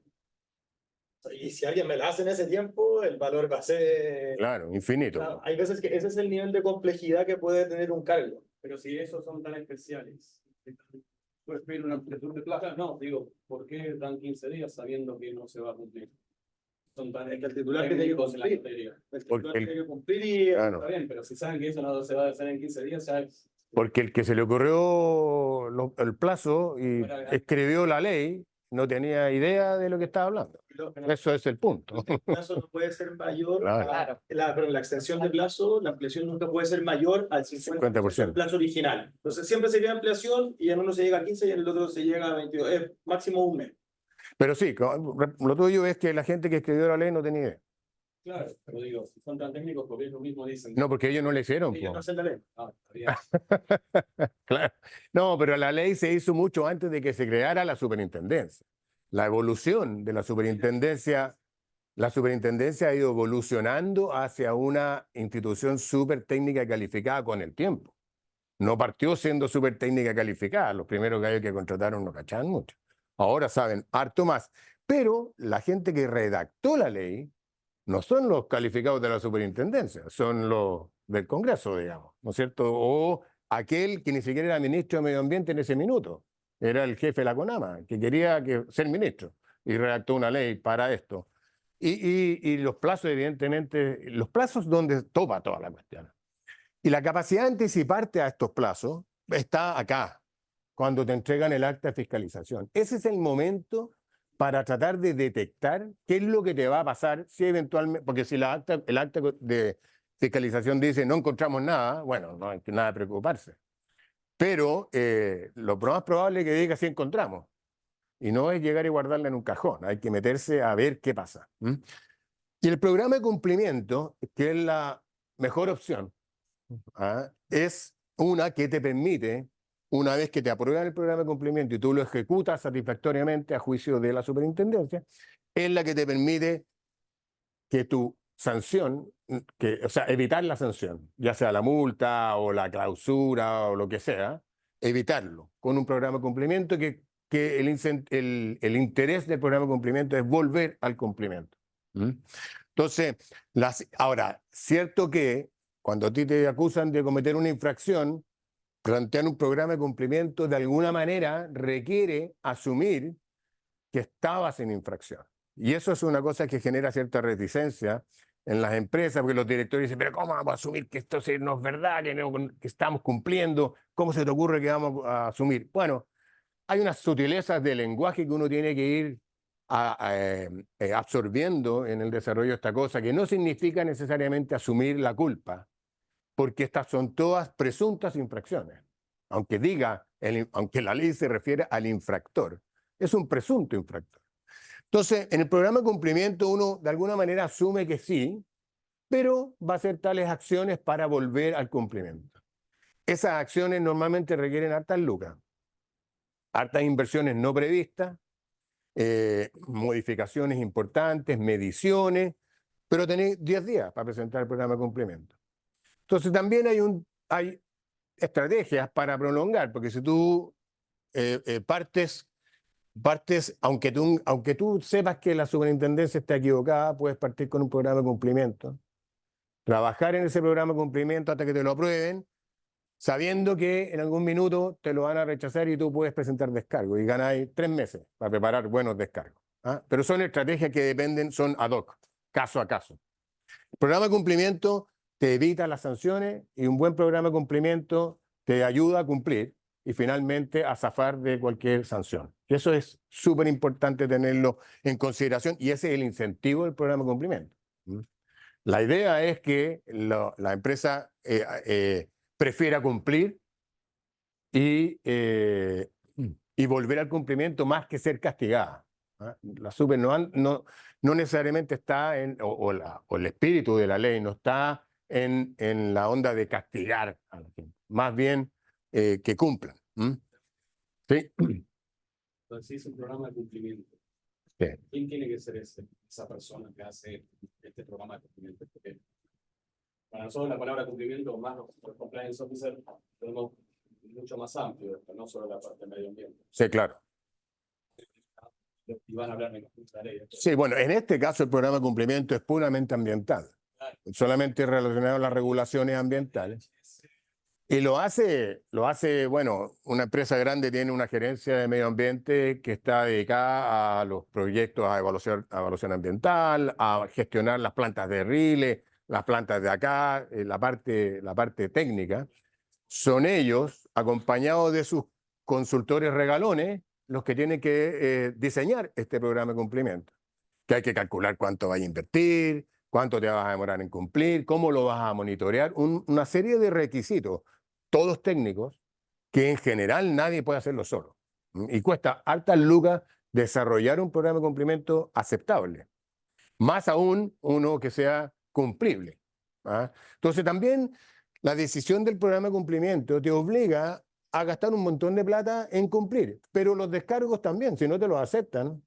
Y si alguien me la hace en ese tiempo, el valor va a ser... Claro, infinito. Claro, hay veces que ese es el nivel de complejidad que puede tener un cargo. Pero si esos son tan especiales, ¿puedes pedir una amplitud de plaza? No, digo, ¿por qué dan 15 días sabiendo que no se va a cumplir? Son tan Es que el titular tiene que técnicos en la cumplir. materia. El titular tiene que cumplir y... Claro. Está bien, pero si saben que eso no se va a hacer en 15 días, ya es... Porque el que se le ocurrió el plazo y escribió la ley no tenía idea de lo que estaba hablando. Eso es el punto. El plazo no puede ser mayor, Claro. pero la extensión de plazo, la ampliación nunca puede ser mayor al 50% del plazo original. Entonces siempre sería ampliación y en uno se llega a 15 y en el otro se llega a 22, es máximo un mes. Pero sí, lo tuyo es que la gente que escribió la ley no tenía idea. Claro, pero digo, si son tan técnicos, porque ellos mismos dicen... No, porque ellos no le hicieron. Ellos Po. no hacen la ley. Ah, está bien. Claro. No, pero la ley se hizo mucho antes de que se creara la superintendencia. La evolución de la superintendencia ha ido evolucionando hacia una institución súper técnica calificada con el tiempo. No partió siendo súper técnica calificada. Los primeros gallos que contrataron no cachaban mucho. Ahora saben harto más. Pero la gente que redactó la ley no son los calificados de la superintendencia, son los del Congreso, digamos, ¿no es cierto? O aquel que ni siquiera era ministro de Medio Ambiente en ese minuto, era el jefe de la CONAMA, que quería ser ministro y redactó una ley para esto. Y los plazos, evidentemente, los plazos donde topa toda la cuestión. Y la capacidad de anticiparte a estos plazos está acá, cuando te entregan el acta de fiscalización. Ese es el momento para tratar de detectar qué es lo que te va a pasar si eventualmente, porque si el acta de fiscalización dice no encontramos nada, bueno, no hay nada de preocuparse. Pero lo más probable es que diga sí encontramos. Y no es llegar y guardarla en un cajón, hay que meterse a ver qué pasa. Y el programa de cumplimiento, que es la mejor opción, es una que te permite, una vez que te aprueban el programa de cumplimiento y tú lo ejecutas satisfactoriamente a juicio de la superintendencia, es la que te permite que tu sanción, o sea, evitar la sanción, ya sea la multa o la clausura o lo que sea, evitarlo con un programa de cumplimiento que el interés del programa de cumplimiento es volver al cumplimiento. ¿Mm? Entonces, ahora, cierto que cuando a ti te acusan de cometer una infracción, plantear un programa de cumplimiento de alguna manera requiere asumir que estabas en infracción. Y eso es una cosa que genera cierta reticencia en las empresas, porque los directores dicen, pero ¿cómo vamos a asumir que esto no es verdad, que estamos cumpliendo? ¿Cómo se te ocurre que vamos a asumir? Bueno, hay unas sutilezas de lenguaje que uno tiene que ir absorbiendo en el desarrollo de esta cosa, que no significa necesariamente asumir la culpa, porque estas son todas presuntas infracciones. Aunque la ley se refiere al infractor, es un presunto infractor. Entonces, en el programa de cumplimiento uno de alguna manera asume que sí, pero va a hacer tales acciones para volver al cumplimiento. Esas acciones normalmente requieren hartas lucas, hartas inversiones no previstas, modificaciones importantes, mediciones, pero tenéis 10 días para presentar el programa de cumplimiento. Entonces también hay estrategias para prolongar, porque si tú partes, aunque tú sepas que la superintendencia está equivocada, puedes partir con un programa de cumplimiento, trabajar en ese programa de cumplimiento hasta que te lo aprueben, sabiendo que en algún minuto te lo van a rechazar y tú puedes presentar descargo y ganáis 3 meses para preparar buenos descargos. ¿Ah? Pero son estrategias que dependen, son ad hoc, caso a caso. El programa de cumplimiento te evita las sanciones y un buen programa de cumplimiento te ayuda a cumplir y finalmente a zafar de cualquier sanción. Y eso es súper importante tenerlo en consideración y ese es el incentivo del programa de cumplimiento. La idea es que la empresa prefiera cumplir y volver al cumplimiento más que ser castigada. ¿Ah? La super no necesariamente está o el espíritu de la ley no está en la onda de castigar a la gente, más bien que cumplan. ¿Sí? Entonces, si es un programa de cumplimiento, Sí. ¿quién tiene que ser esa persona que hace este programa de cumplimiento? Porque para nosotros la palabra cumplimiento, más los compliance officers, tenemos mucho más amplio, no solo la parte de medio ambiente. Sí, claro. Y van a hablar de la ley. Sí, bueno, en este caso el programa de cumplimiento es puramente ambiental, solamente relacionado a las regulaciones ambientales. Y lo hace, bueno, una empresa grande tiene una gerencia de medio ambiente que está dedicada a los proyectos, a evaluación ambiental, a gestionar las plantas de Rile, las plantas de acá, la parte técnica. Son ellos, acompañados de sus consultores regalones, los que tienen que diseñar este programa de cumplimiento. Que hay que calcular cuánto vas a invertir, cuánto te vas a demorar en cumplir, cómo lo vas a monitorear, una serie de requisitos, todos técnicos, que en general nadie puede hacerlo solo. Y cuesta altas lucas desarrollar un programa de cumplimiento aceptable. Más aún uno que sea cumplible. ¿Ah? Entonces también la decisión del programa de cumplimiento te obliga a gastar un montón de plata en cumplir, pero los descargos también, si no te los aceptan,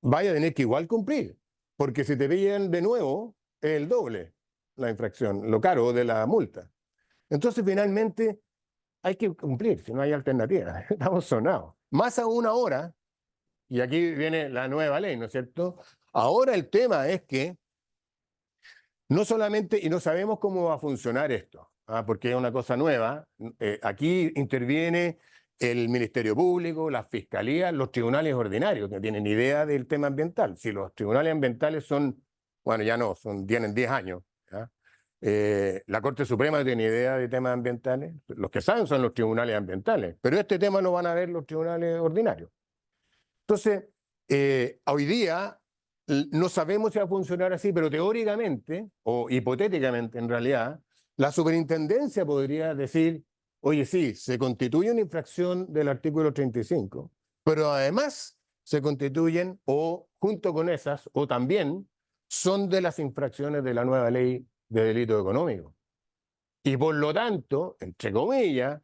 vaya a tener que igual cumplir, porque si te pillan de nuevo, es el doble la infracción, lo caro de la multa. Entonces, finalmente, hay que cumplir, si no hay alternativa. Estamos sonados. Más aún ahora, y aquí viene la nueva ley, ¿no es cierto? Ahora el tema es que no solamente, y no sabemos cómo va a funcionar esto, porque es una cosa nueva, aquí interviene el Ministerio Público, la Fiscalía, los tribunales ordinarios, que no tienen idea del tema ambiental. Si los tribunales ambientales son, bueno, ya no, tienen 10 años. ¿Ya? La Corte Suprema no tiene idea de temas ambientales. Los que saben son los tribunales ambientales, pero este tema lo van a ver los tribunales ordinarios. Entonces, hoy día no sabemos si va a funcionar así, pero teóricamente, o hipotéticamente en realidad, la superintendencia podría decir, oye, sí, se constituye una infracción del artículo 35, pero además se constituyen, o junto con esas, o también son de las infracciones de la nueva ley de delito económico. Y por lo tanto, entre comillas,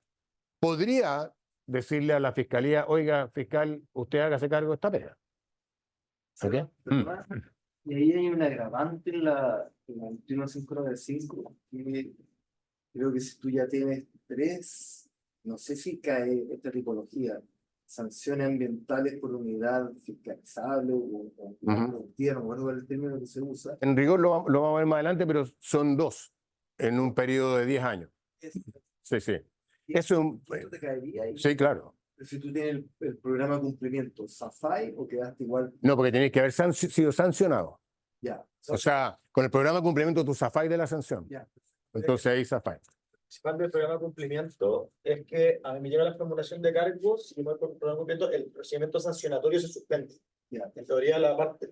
podría decirle a la fiscalía, oiga, fiscal, usted hágase cargo de esta pega. ¿Okay? Y ahí hay un agravante en la 21595, que creo que si tú ya tienes 3, no sé si cae esta tipología, sanciones ambientales por unidad fiscalizable o productiva, no me acuerdo cuál es el término que se usa. En rigor lo vamos a ver más adelante, pero son 2 en un periodo de 10 años. Sí, sí. Es un... ¿Esto te caería ahí? Sí, claro. Si tú tienes el programa de cumplimiento, ¿SAFAI o quedaste igual? No, porque tenéis que haber sido sancionado. Ya. O sea, con el programa de cumplimiento tú zafáis de la sanción. Ya. Entonces ahí zafáis. Principal del programa de cumplimiento es que a mí me llega la formulación de cargos y por el programa de cumplimiento el procedimiento sancionatorio se suspende. Ya. En teoría,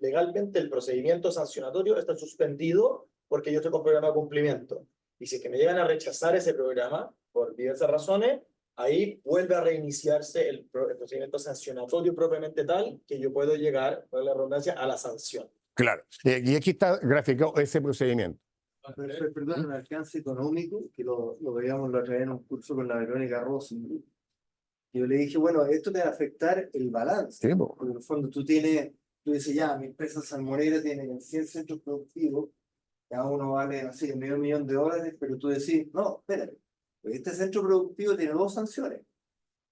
legalmente, el procedimiento sancionatorio está suspendido porque yo estoy con programa de cumplimiento. Y si es que me llegan a rechazar ese programa por diversas razones, ahí vuelve a reiniciarse el procedimiento sancionatorio propiamente tal que yo puedo llegar, por la redundancia, a la sanción. Claro. Y aquí está graficado ese procedimiento. Perdón, un alcance económico, que lo veíamos la otra vez en un curso con la Verónica Rossi. Y yo le dije, bueno, esto te va a afectar el balance. Sí, po. Porque en el fondo tú dices, ya, mi empresa salmonera tiene 100 centros productivos, cada uno vale, así, $500,000, pero tú decís, no, espérate, porque este centro productivo tiene 2 sanciones,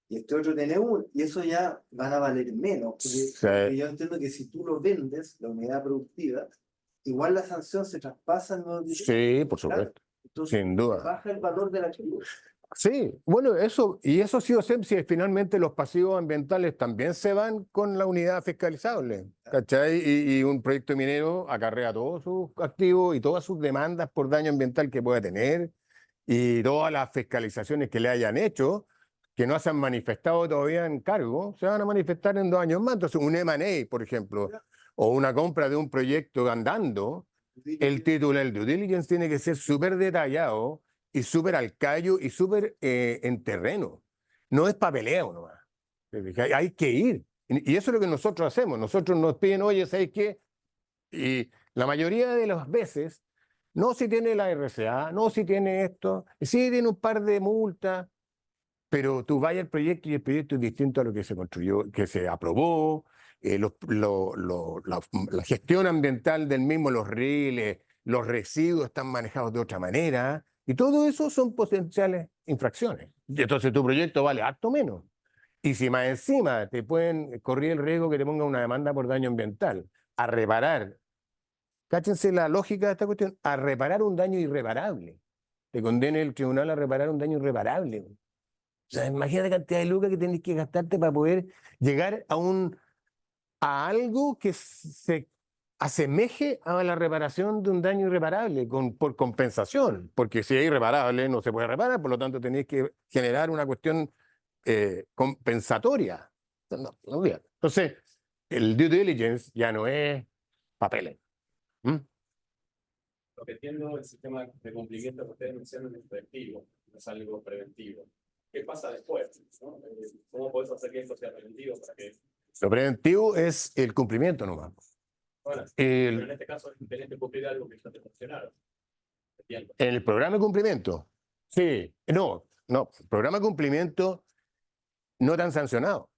y este otro tiene 1, y eso ya van a valer menos. Porque yo entiendo que si tú lo vendes, la unidad productiva, igual la sanción se traspasa en los... Sí, por supuesto. Entonces, Sin duda. baja el valor de la activo. Sí, bueno, eso ha sido siempre, si finalmente los pasivos ambientales también se van con la unidad fiscalizable, ¿cachai? Y un proyecto minero acarrea todos sus activos y todas sus demandas por daño ambiental que pueda tener y todas las fiscalizaciones que le hayan hecho, que no se han manifestado todavía en cargo, se van a manifestar en 2 años más. Entonces, un M&A, por ejemplo, o una compra de un proyecto andando, el título, el due diligence tiene que ser súper detallado y súper al callo y súper en terreno. No es papeleo nomás. Hay que ir. Y eso es lo que nosotros hacemos. Nosotros nos piden, oye, ¿sabes qué? Y la mayoría de las veces, no si tiene la RCA, no si tiene esto, sí tiene un par de multas, pero tú vayas al proyecto y el proyecto es distinto a lo que se construyó, que se aprobó, la gestión ambiental del mismo, los rieles, los residuos están manejados de otra manera, y todo eso son potenciales infracciones. Y entonces tu proyecto vale harto menos. Y si más encima te pueden correr el riesgo que te ponga una demanda por daño ambiental, a reparar, cáchense la lógica de esta cuestión, a reparar un daño irreparable. Te condene el tribunal a reparar un daño irreparable. O sea, imagínate la cantidad de lucas que tenés que gastarte para poder llegar a algo que se asemeje a la reparación de un daño irreparable por compensación, porque si es irreparable no se puede reparar, por lo tanto tenéis que generar una cuestión compensatoria. No, no olvida. Entonces, el due diligence ya no es papeles. ¿Mm? Lo que entiendo, el sistema de cumplimiento que ustedes mencionan es preventivo, no es algo preventivo. ¿Qué pasa después? ¿No? ¿Cómo podés hacer que esto sea preventivo para que... Lo preventivo es el cumplimiento nomás. Bueno, pero en este caso tenés que cumplir algo que ya te funcionaron. Entiendo. En el programa de cumplimiento, sí, no, el programa de cumplimiento no te han sancionado.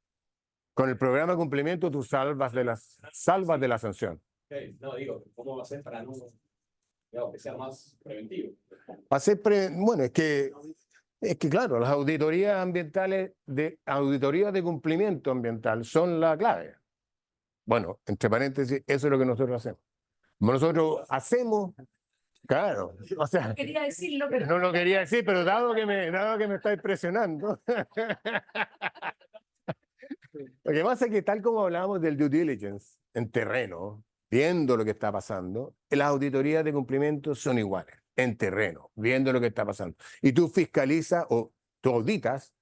Con el programa de cumplimiento tú salvas de la sanción. Okay. No, digo, ¿cómo va a ser para no, digamos, que sea más preventivo? Bueno, es que claro, las auditorías ambientales, auditorías de cumplimiento ambiental son la clave. Bueno, entre paréntesis, eso es lo que nosotros hacemos. Como nosotros hacemos, claro, o sea, Quería decirlo, pero no lo quería decir, pero dado que me estáis presionando. Lo que pasa es que tal como hablábamos del due diligence en terreno, viendo lo que está pasando, las auditorías de cumplimiento son iguales, en terreno, viendo lo que está pasando. Y tú fiscalizas o tú auditas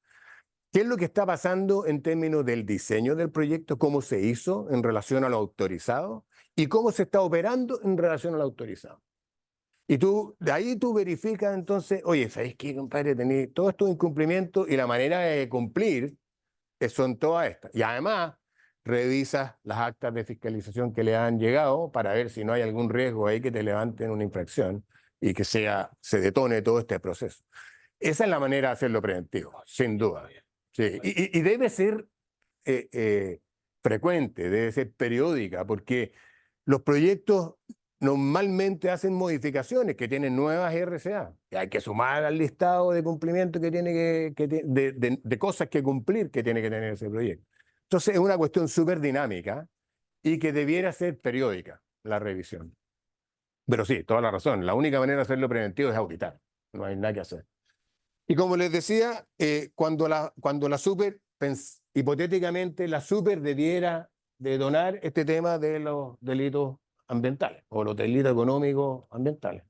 qué es lo que está pasando en términos del diseño del proyecto, cómo se hizo en relación a lo autorizado y cómo se está operando en relación a lo autorizado. Y de ahí tú verificas entonces, oye, ¿sabes qué, compadre? Tenéis todos estos incumplimientos y la manera de cumplir son todas estas. Y además, revisas las actas de fiscalización que le han llegado para ver si no hay algún riesgo ahí que te levanten una infracción y que se detone todo este proceso. Esa es la manera de hacerlo preventivo, sin duda. Sí. Y debe ser frecuente, debe ser periódica, porque los proyectos normalmente hacen modificaciones que tienen nuevas RCA. Y hay que sumar al listado de cumplimiento que tiene de cosas que cumplir que tiene que tener ese proyecto. Entonces es una cuestión súper dinámica y que debiera ser periódica la revisión. Pero sí, toda la razón. La única manera de hacerlo preventivo es auditar. No hay nada que hacer. Y como les decía, cuando la super, hipotéticamente, la super debiera de donar este tema de los delitos ambientales o los delitos económicos ambientales.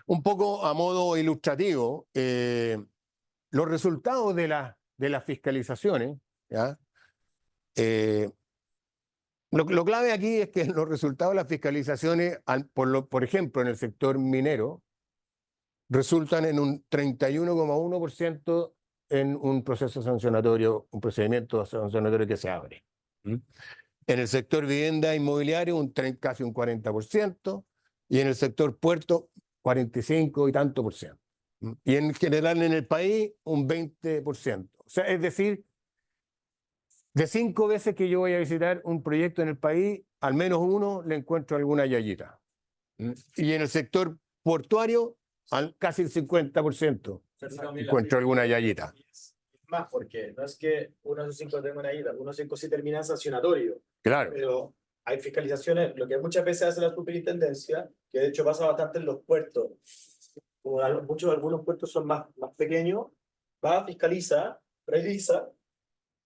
Un poco a modo ilustrativo, los resultados de las fiscalizaciones, ¿ya? Lo clave aquí es que los resultados de las fiscalizaciones, por ejemplo, en el sector minero, resultan en un 31,1% en un proceso sancionatorio, un procedimiento sancionatorio que se abre. En el sector vivienda inmobiliario, casi un 40%, y en el sector puerto, 45 y tanto por ciento. Y en general en el país, un 20%. O sea, es decir, de 5 veces que yo voy a visitar un proyecto en el país, al menos uno le encuentro alguna yayita. Y en el sector portuario, casi el 50% encuentro alguna yayita. Más, porque no es que uno de esos 5 tenga una ida, uno de esos 5 sí termina en sancionatorio. Claro. Pero hay fiscalizaciones, lo que muchas veces hace la superintendencia, que de hecho pasa bastante en los puertos, como algunos puertos son más pequeños, va, fiscaliza, revisa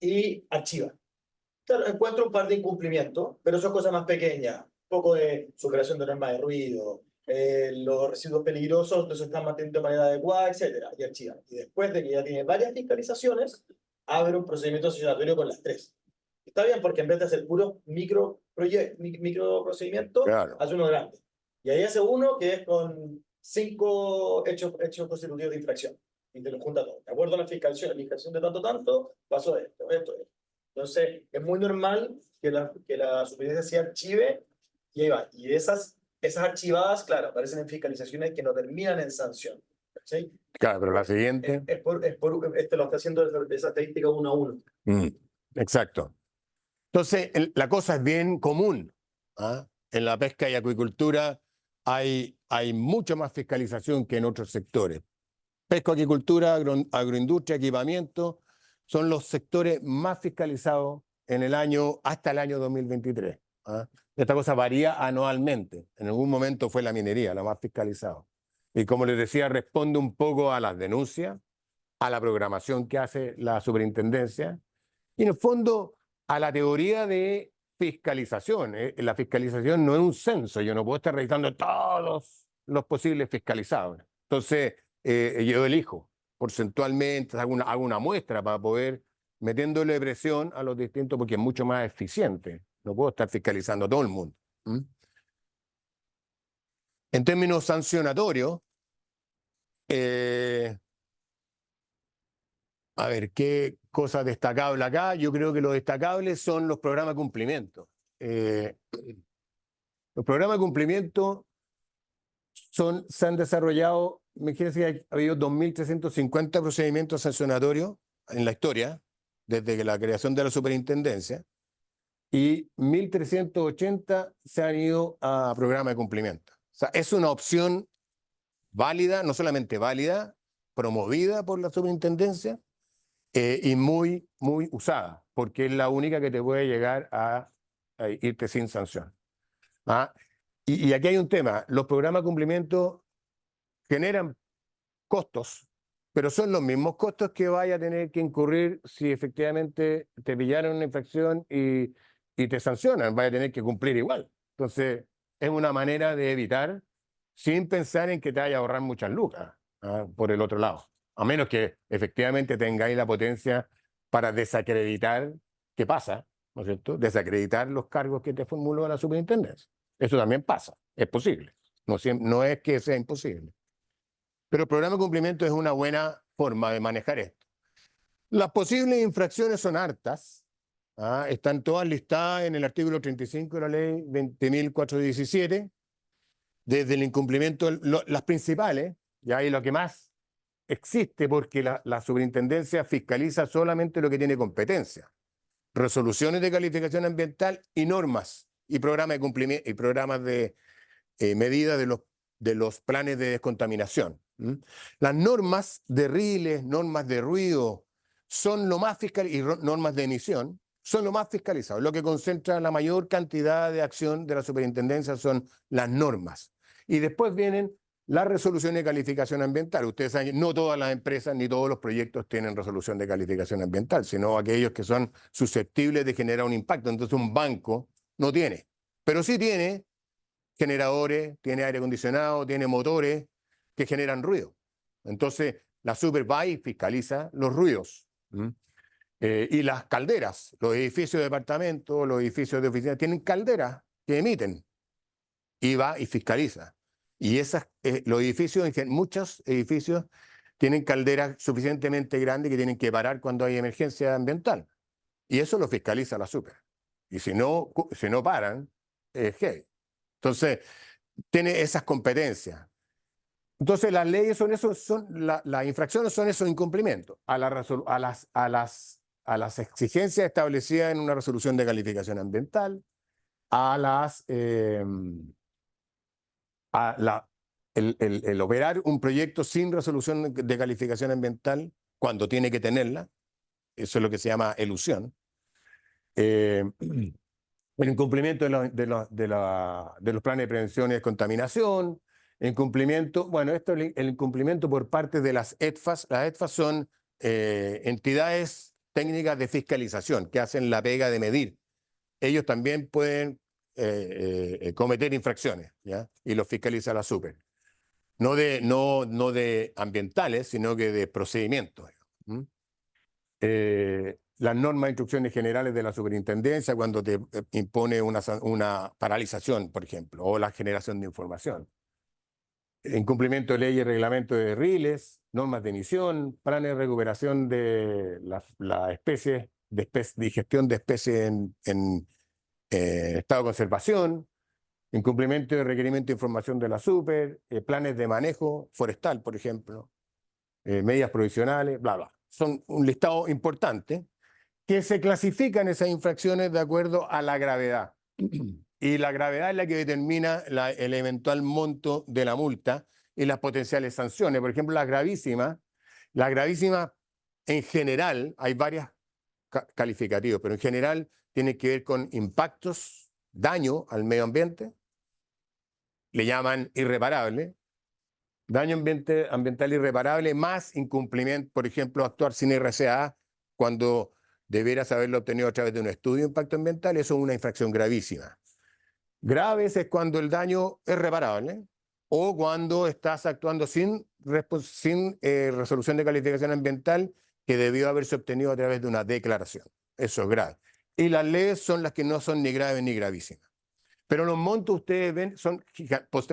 y archiva. Claro, encuentro un par de incumplimientos, pero son cosas más pequeñas, un poco de superación de normas de ruido, los residuos peligrosos no se están manteniendo de manera adecuada, etcétera, y archiva. Y después de que ya tiene varias fiscalizaciones, abre un procedimiento sancionatorio con las 3. Está bien, porque en vez de hacer puro micro procedimiento, Claro. hace uno grande. Y ahí hace uno que es con 5 hechos constitutivos de infracción. Y te lo junta todo. De acuerdo a la fiscalización de tanto, pasó esto. Entonces, es muy normal que la superintendencia se archive y ahí va. Y esas archivadas, claro, aparecen en fiscalizaciones que no terminan en sanción. ¿Sí? Claro, pero la siguiente. Este lo está haciendo esa estadística 1 a 1. Exacto. Entonces, la cosa es bien común. ¿Ah? En la pesca y acuicultura hay mucha más fiscalización que en otros sectores. Pesca, acuicultura, agroindustria, equipamiento, son los sectores más fiscalizados hasta el año 2023. ¿Ah? Esta cosa varía anualmente. En algún momento fue la minería la más fiscalizada. Y como les decía, responde un poco a las denuncias, a la programación que hace la superintendencia y en el fondo a la teoría de fiscalización. La fiscalización no es un censo, yo no puedo estar revisando todos los posibles fiscalizados. Entonces, yo elijo porcentualmente, hago una muestra para poder metiéndole presión a los distintos, porque es mucho más eficiente. No puedo estar fiscalizando a todo el mundo. En términos sancionatorios, a ver, ¿qué cosa destacable acá? Yo creo que lo destacable son los programas de cumplimiento. Los programas de cumplimiento se han desarrollado, imagínense que ha habido 2.350 procedimientos sancionatorios en la historia, desde la creación de la superintendencia, y 1.380 se han ido a programa de cumplimiento. O sea, es una opción válida, no solamente válida, promovida por la superintendencia, y muy, muy usada, porque es la única que te puede llegar a irte sin sanción. ¿Ah? Y aquí hay un tema, los programas de cumplimiento generan costos, pero son los mismos costos que vaya a tener que incurrir si efectivamente te pillaron una infracción y te sancionan, vaya a tener que cumplir igual. Entonces, es una manera de evitar, sin pensar en que te vaya a ahorrar muchas lucas, por el otro lado. A menos que efectivamente tengáis la potencia para desacreditar qué pasa, ¿no es cierto? Desacreditar los cargos que te formuló la superintendencia. Eso también pasa, es posible. No es que sea imposible. Pero el programa de cumplimiento es una buena forma de manejar esto. Las posibles infracciones son hartas. Están todas listadas en el artículo 35 de la ley 20.417. Desde el incumplimiento, las principales, ya hay lo que más existe porque la superintendencia fiscaliza solamente lo que tiene competencia. resoluciones de calificación ambiental y normas y programas de cumplimiento y programas de medida de los planes de descontaminación. Las normas de riles, normas de ruido, son lo más y normas de emisión, son lo más fiscalizados. Lo que concentra la mayor cantidad de acción de la superintendencia son las normas. Y después vienen las resoluciones de calificación ambiental. Ustedes saben que no todas las empresas ni todos los proyectos tienen resolución de calificación ambiental, sino aquellos que son susceptibles de generar un impacto. Entonces un banco no tiene, pero sí tiene generadores, tiene aire acondicionado, tiene motores que generan ruido. Entonces la Super va y fiscaliza los ruidos. Y las calderas, los edificios de departamentos, los edificios de oficina, tienen calderas que emiten y va y fiscaliza. Y los edificios, muchos edificios tienen calderas suficientemente grandes que tienen que parar cuando hay emergencia ambiental. Y eso lo fiscaliza la Super. Y si no paran, es heavy. Entonces, tiene esas competencias. Entonces, las leyes son eso, las infracciones son esos incumplimientos a las exigencias establecidas en una resolución de calificación ambiental, el operar un proyecto sin resolución de calificación ambiental cuando tiene que tenerla, eso es lo que se llama elusión. El incumplimiento de los planes de prevención y descontaminación, incumplimiento, bueno, el incumplimiento por parte de las EDFAS. Las EDFAS son entidades técnicas de fiscalización que hacen la pega de medir. Ellos también pueden cometer infracciones, ¿ya? Y los fiscaliza la Super. No de ambientales, sino que de procedimientos. Las normas e instrucciones generales de la superintendencia cuando te impone una paralización, por ejemplo, o la generación de información. Incumplimiento de leyes y reglamentos de riles, normas de emisión, planes de recuperación de la especie, de gestión de especies en estado de conservación, incumplimiento de requerimiento de información de la Super, planes de manejo forestal, por ejemplo, medidas provisionales, bla, bla. Son un listado importante que se clasifican esas infracciones de acuerdo a la gravedad. Y la gravedad es la que determina el eventual monto de la multa y las potenciales sanciones. Por ejemplo, las gravísimas en general, hay varias calificativos, pero en general tienen que ver con impactos, daño al medio ambiente, le llaman irreparable, daño ambiental irreparable más incumplimiento, por ejemplo, actuar sin RCA cuando debieras haberlo obtenido a través de un estudio de impacto ambiental, eso es una infracción gravísima. Graves es cuando el daño es reparable o cuando estás actuando sin resolución de calificación ambiental que debió haberse obtenido a través de una declaración. Eso es grave. Y las leyes son las que no son ni graves ni gravísimas. Pero los montos ustedes ven son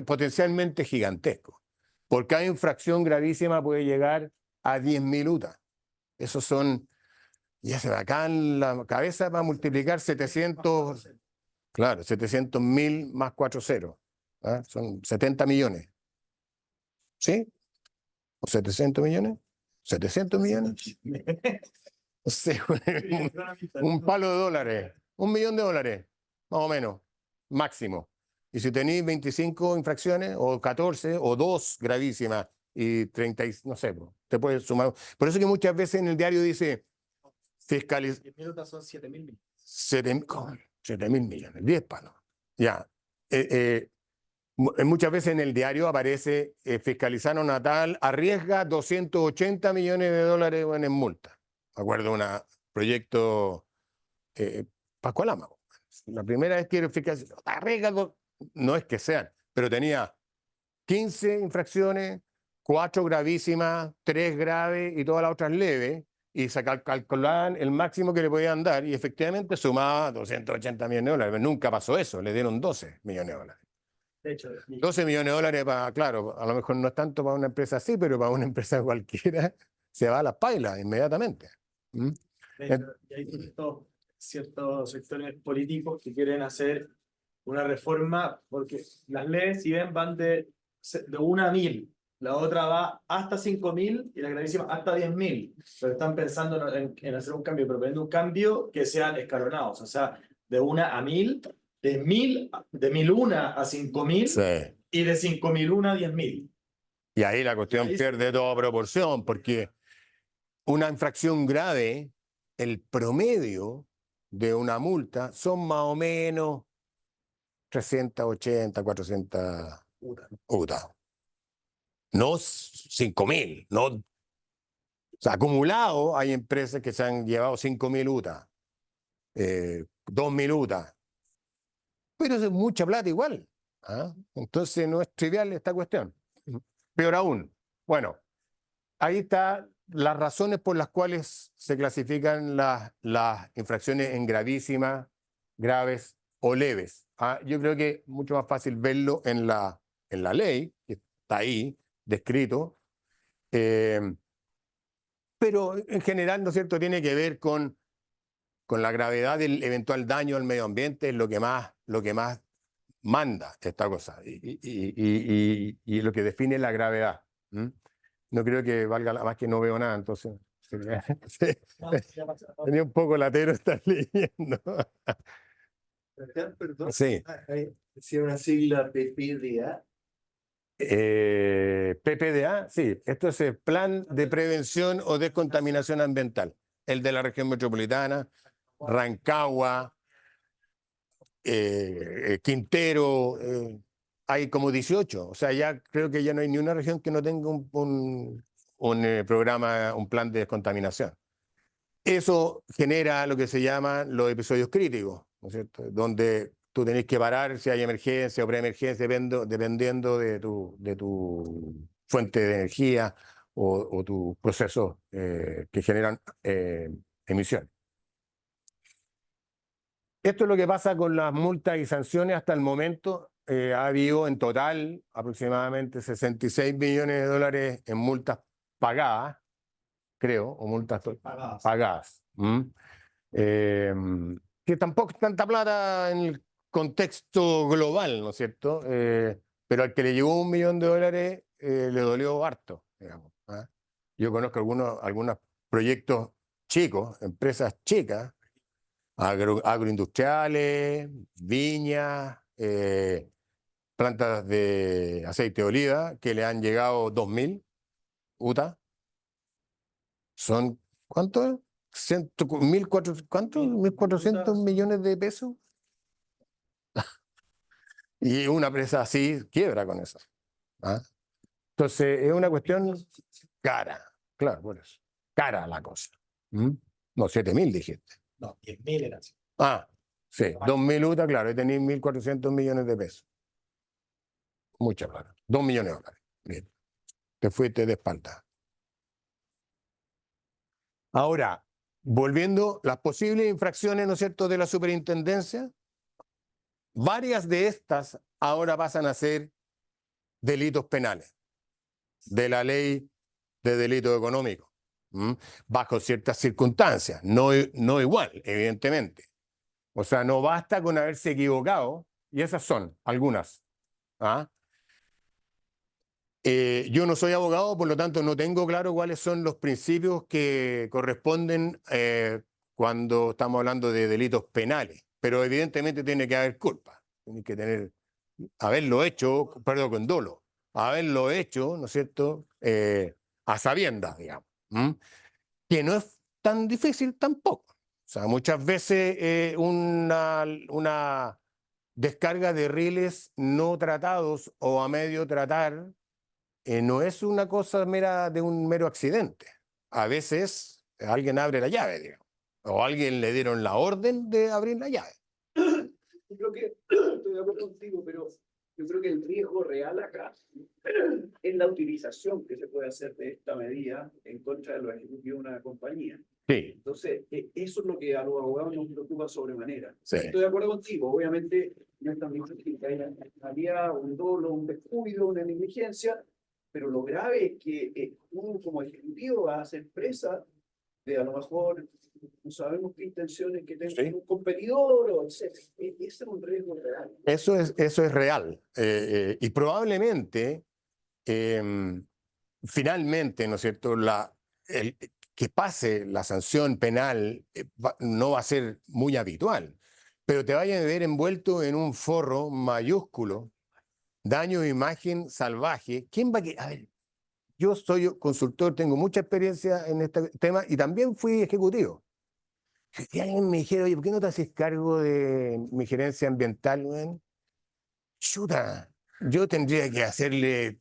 potencialmente gigantescos. Por cada infracción gravísima puede llegar a 10.000 UTA. Esos son, ya se me acá en la cabeza para multiplicar 700, claro, 700.000 más 4 ceros. ¿Ah? Son 70 millones. ¿Sí? ¿O 700 millones? ¿700 millones? No sé, un palo de dólares. $1 millón, más o menos, máximo. Y si tenéis 25 infracciones, o 14, o 2 gravísimas, y 30, no sé, te puedes sumar. Por eso que muchas veces en el diario dice, fiscalización. 10 minutos son 7.000 millones. 7.000 millones, 10 palos. Ya. Muchas veces en el diario aparece fiscalizaron a tal, arriesga $280 millones en multa. Me acuerdo de un proyecto Pascualama. La primera vez que fiscalizaron, arriesga, no es que sean, pero tenía 15 infracciones, 4 gravísimas, 3 graves y todas las otras leves, y se calculaban el máximo que le podían dar, y efectivamente sumaba $280 millones. Nunca pasó eso, le dieron $12 millones. De hecho, 12 millones de dólares, claro, a lo mejor no es tanto para una empresa así, pero para una empresa cualquiera se va a las pailas inmediatamente. de hecho, y hay ciertos sectores políticos que quieren hacer una reforma, porque las leyes, si ven, van de 1 a 1000, la otra va hasta 5.000 y la gravísima hasta 10.000. Pero están pensando en hacer un cambio, proponiendo un cambio que sean escalonados, o sea, de 1 a 1.000, de 1.001 a 5.000 Sí. y de 5.001 a 10.000. Y ahí la cuestión Ahí sí. pierde toda proporción, porque una infracción grave, el promedio de una multa son más o menos 380, 400 UTA. No 5.000, no. O sea, acumulado hay empresas que se han llevado 5.000 UTA, 2.000 UTA. Pero eso es mucha plata igual. ¿Ah? Entonces no es trivial esta cuestión. Peor aún. Bueno, ahí está las razones por las cuales se clasifican las infracciones en gravísimas, graves o leves. ¿Ah? Yo creo que es mucho más fácil verlo en la ley, que está ahí descrito. Pero en general, ¿no es cierto?, tiene que ver con la gravedad del eventual daño al medio ambiente, es lo que más manda esta cosa y lo que define la gravedad. ¿Mm? No creo que valga más que no veo nada, entonces tenía un poco latero estar leyendo. Perdón. Sí. Decía una sigla PPDA. PPDA, sí, esto es el Plan de Prevención o Descontaminación Ambiental, el de la región metropolitana, Rancagua, Quintero, hay como 18, o sea, ya creo que ya no hay ni una región que no tenga un programa, un plan de descontaminación. Eso genera lo que se llaman los episodios críticos, ¿no es cierto?, donde tú tenés que parar si hay emergencia o preemergencia, dependiendo de tu fuente de energía o tus procesos que generan emisiones. Esto es lo que pasa con las multas y sanciones hasta el momento. Ha habido en total aproximadamente 66 millones de dólares en multas pagadas, creo, o multas pagadas. Que tampoco es tanta plata en el contexto global, ¿no es cierto? Pero al que le llegó $1 millón le dolió harto, digamos. ¿Ah? Yo conozco algunos proyectos chicos, empresas chicas, agroindustriales, viñas, plantas de aceite de oliva, que le han llegado 2.000 UTA. Son, ¿cuánto? 1.400, ¿cuánto? 1.400 millones de pesos. Y una empresa así quiebra con eso. ¿Ah? Entonces, es una cuestión cara. Claro, por eso. Cara la cosa. ¿Mm? No, 7.000 dijiste. No, 10.000 era así. Ah, sí, 2.000 UTA, claro, y tenéis 1.400 millones de pesos. Mucha plata. 2 millones de dólares. Bien. Te fuiste de espalda. Ahora, volviendo, las posibles infracciones, ¿no es cierto?, de la superintendencia, varias de estas ahora pasan a ser delitos penales de la ley de delito económico, bajo ciertas circunstancias, no igual, evidentemente. O sea, no basta con haberse equivocado, y esas son algunas. ¿Ah? Yo no soy abogado, por lo tanto no tengo claro cuáles son los principios que corresponden cuando estamos hablando de delitos penales, pero evidentemente tiene que haber culpa, tiene que haberlo hecho, perdón, con dolo, haberlo hecho, ¿no es cierto?, a sabiendas, digamos, que no es tan difícil tampoco. O sea, muchas veces una descarga de riles no tratados o a medio tratar no es una cosa mera de un mero accidente. A veces alguien abre la llave, digamos, o a alguien le dieron la orden de abrir la llave. Yo creo que estoy de acuerdo contigo, pero yo creo que el riesgo real acá es la utilización que se puede hacer de esta medida en contra de los ejecutivos de una compañía. Sí. Entonces, eso es lo que a los abogados nos preocupa sobremanera. Sí. Estoy de acuerdo contigo, obviamente no es tan difícil que haya un dolo, un descuido, una negligencia, pero lo grave es que uno como ejecutivo va a hacer presa de a lo mejor no sabemos qué intenciones que tenga un competidor o etc. Ese es un riesgo real. Eso es real. Y probablemente finalmente, ¿no es cierto?, que pase la sanción penal no va a ser muy habitual, pero te vayas a ver envuelto en un forro mayúsculo, daño de imagen salvaje. ¿Quién va a A ver, yo soy consultor, tengo mucha experiencia en este tema y también fui ejecutivo. Si alguien me dijera, oye, ¿por qué no te haces cargo de mi gerencia ambiental, weón? Chuta, yo tendría que hacerle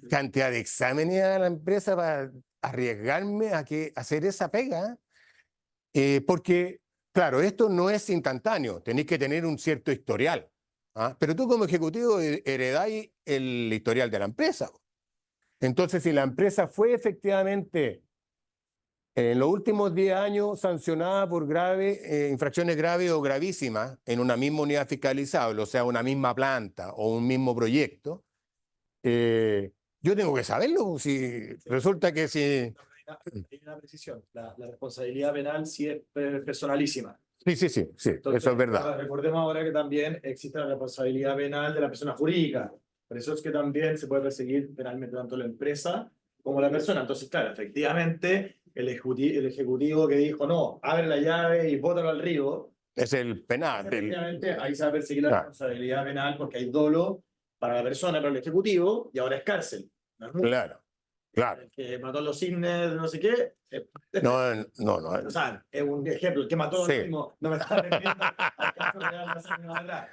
cantidad de exámenes a la empresa para arriesgarme a hacer esa pega, porque, claro, esto no es instantáneo, tenéis que tener un cierto historial, ¿ah? Pero tú como ejecutivo heredáis el historial de la empresa. Entonces, si la empresa fue efectivamente en los últimos 10 años sancionada por infracciones graves o gravísimas en una misma unidad fiscalizable, o sea, una misma planta o un mismo proyecto, yo tengo que saberlo. Si resulta que si... Hay una precisión. La responsabilidad penal sí es personalísima. Sí, Entonces, eso es verdad. Recordemos ahora que también existe la responsabilidad penal de la persona jurídica. Por eso es que también se puede perseguir penalmente tanto la empresa como la persona. Entonces, claro, efectivamente, el ejecutivo que dijo, no, abre la llave y bótalo al río, Es el penal. efectivamente, ahí se va a perseguir la Claro. responsabilidad penal porque hay dolo para la persona, para el ejecutivo, y ahora es cárcel. No es multa. Claro, claro. El que mató a los cisnes, no sé qué. No. O sea, es un ejemplo. El que mató a Sí. los mismos, no me está refiriendo al caso real de hace años atrás.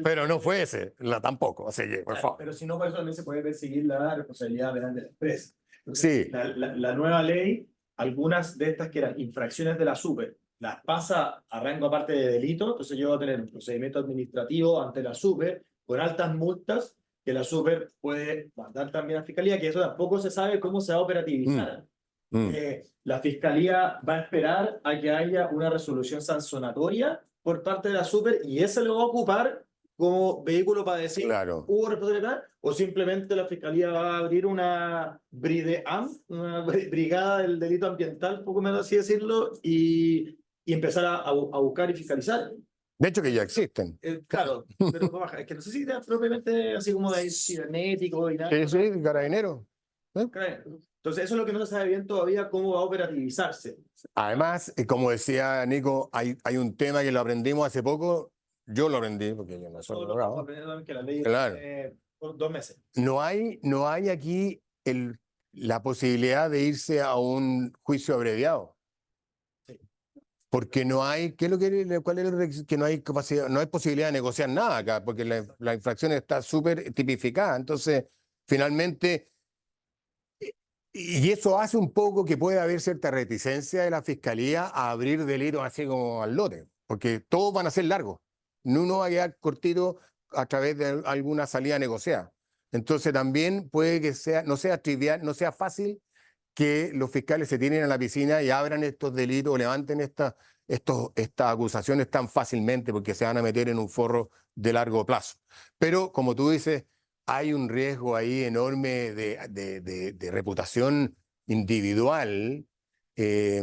Pero no fue ese, tampoco. Así que, por Claro, favor. pero si no, por eso también se puede perseguir la responsabilidad penal de la empresa. Sí. La nueva ley, algunas de estas que eran infracciones de la SUPE, las pasa a rango aparte de delito. Entonces yo voy a tener un procedimiento administrativo ante la SUPE con altas multas que la SUPE puede mandar también a Fiscalía, que eso tampoco se sabe cómo se va a operativizar. La Fiscalía va a esperar a que haya una resolución sancionatoria por parte de la SUPE y ese lo va a ocupar como vehículo para decir Claro. hubo responsabilidad, o simplemente la Fiscalía va a abrir una una brigada del delito ambiental, poco menos así decirlo, y empezar a buscar y fiscalizar. De hecho, que ya existen. Claro, pero es que no sé si sea propiamente así como de cibernético y nada. Sí, carabinero. Entonces, eso es lo que no se sabe bien todavía cómo va a operativizarse. Además, como decía Nico, hay un tema que lo aprendimos hace poco. Yo lo aprendí porque yo no soy Nosotros abogado. estamos aprendiendo que la ley Claro. tiene por 2 meses. No hay aquí la posibilidad de irse a un juicio abreviado. Sí. Porque no hay, ¿qué es lo cuál es el requisito? Que no hay capacidad, no hay posibilidad de negociar nada acá, porque la infracción está súper tipificada. Entonces, finalmente, y eso hace un poco que pueda haber cierta reticencia de la fiscalía a abrir delitos así como al lote, porque todos van a ser largos. Uno va a quedar cortito a través de alguna salida negociada. Entonces también puede que no sea trivial, no sea fácil que los fiscales se tiren a la piscina y abran estos delitos o levanten estas acusaciones tan fácilmente porque se van a meter en un forro de largo plazo. Pero como tú dices, hay un riesgo ahí enorme de reputación individual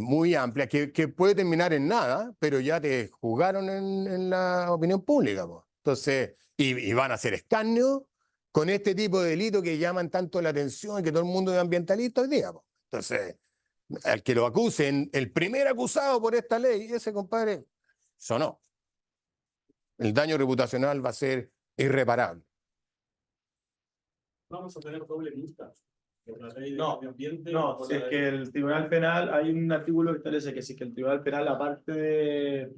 muy amplia que puede terminar en nada, pero ya te juzgaron en la opinión pública, po. Entonces, y van a hacer escarnio con este tipo de delitos que llaman tanto la atención y que todo el mundo es ambientalista hoy día, po. Entonces, al que lo acusen, el primer acusado por esta ley, ese compadre, sonó. El daño reputacional va a ser irreparable. Vamos a tener doble multa. Por la ley de No, medio ambiente. No, por si la es de- que el Tribunal Penal, hay un artículo que establece que si es que el Tribunal Penal, aparte de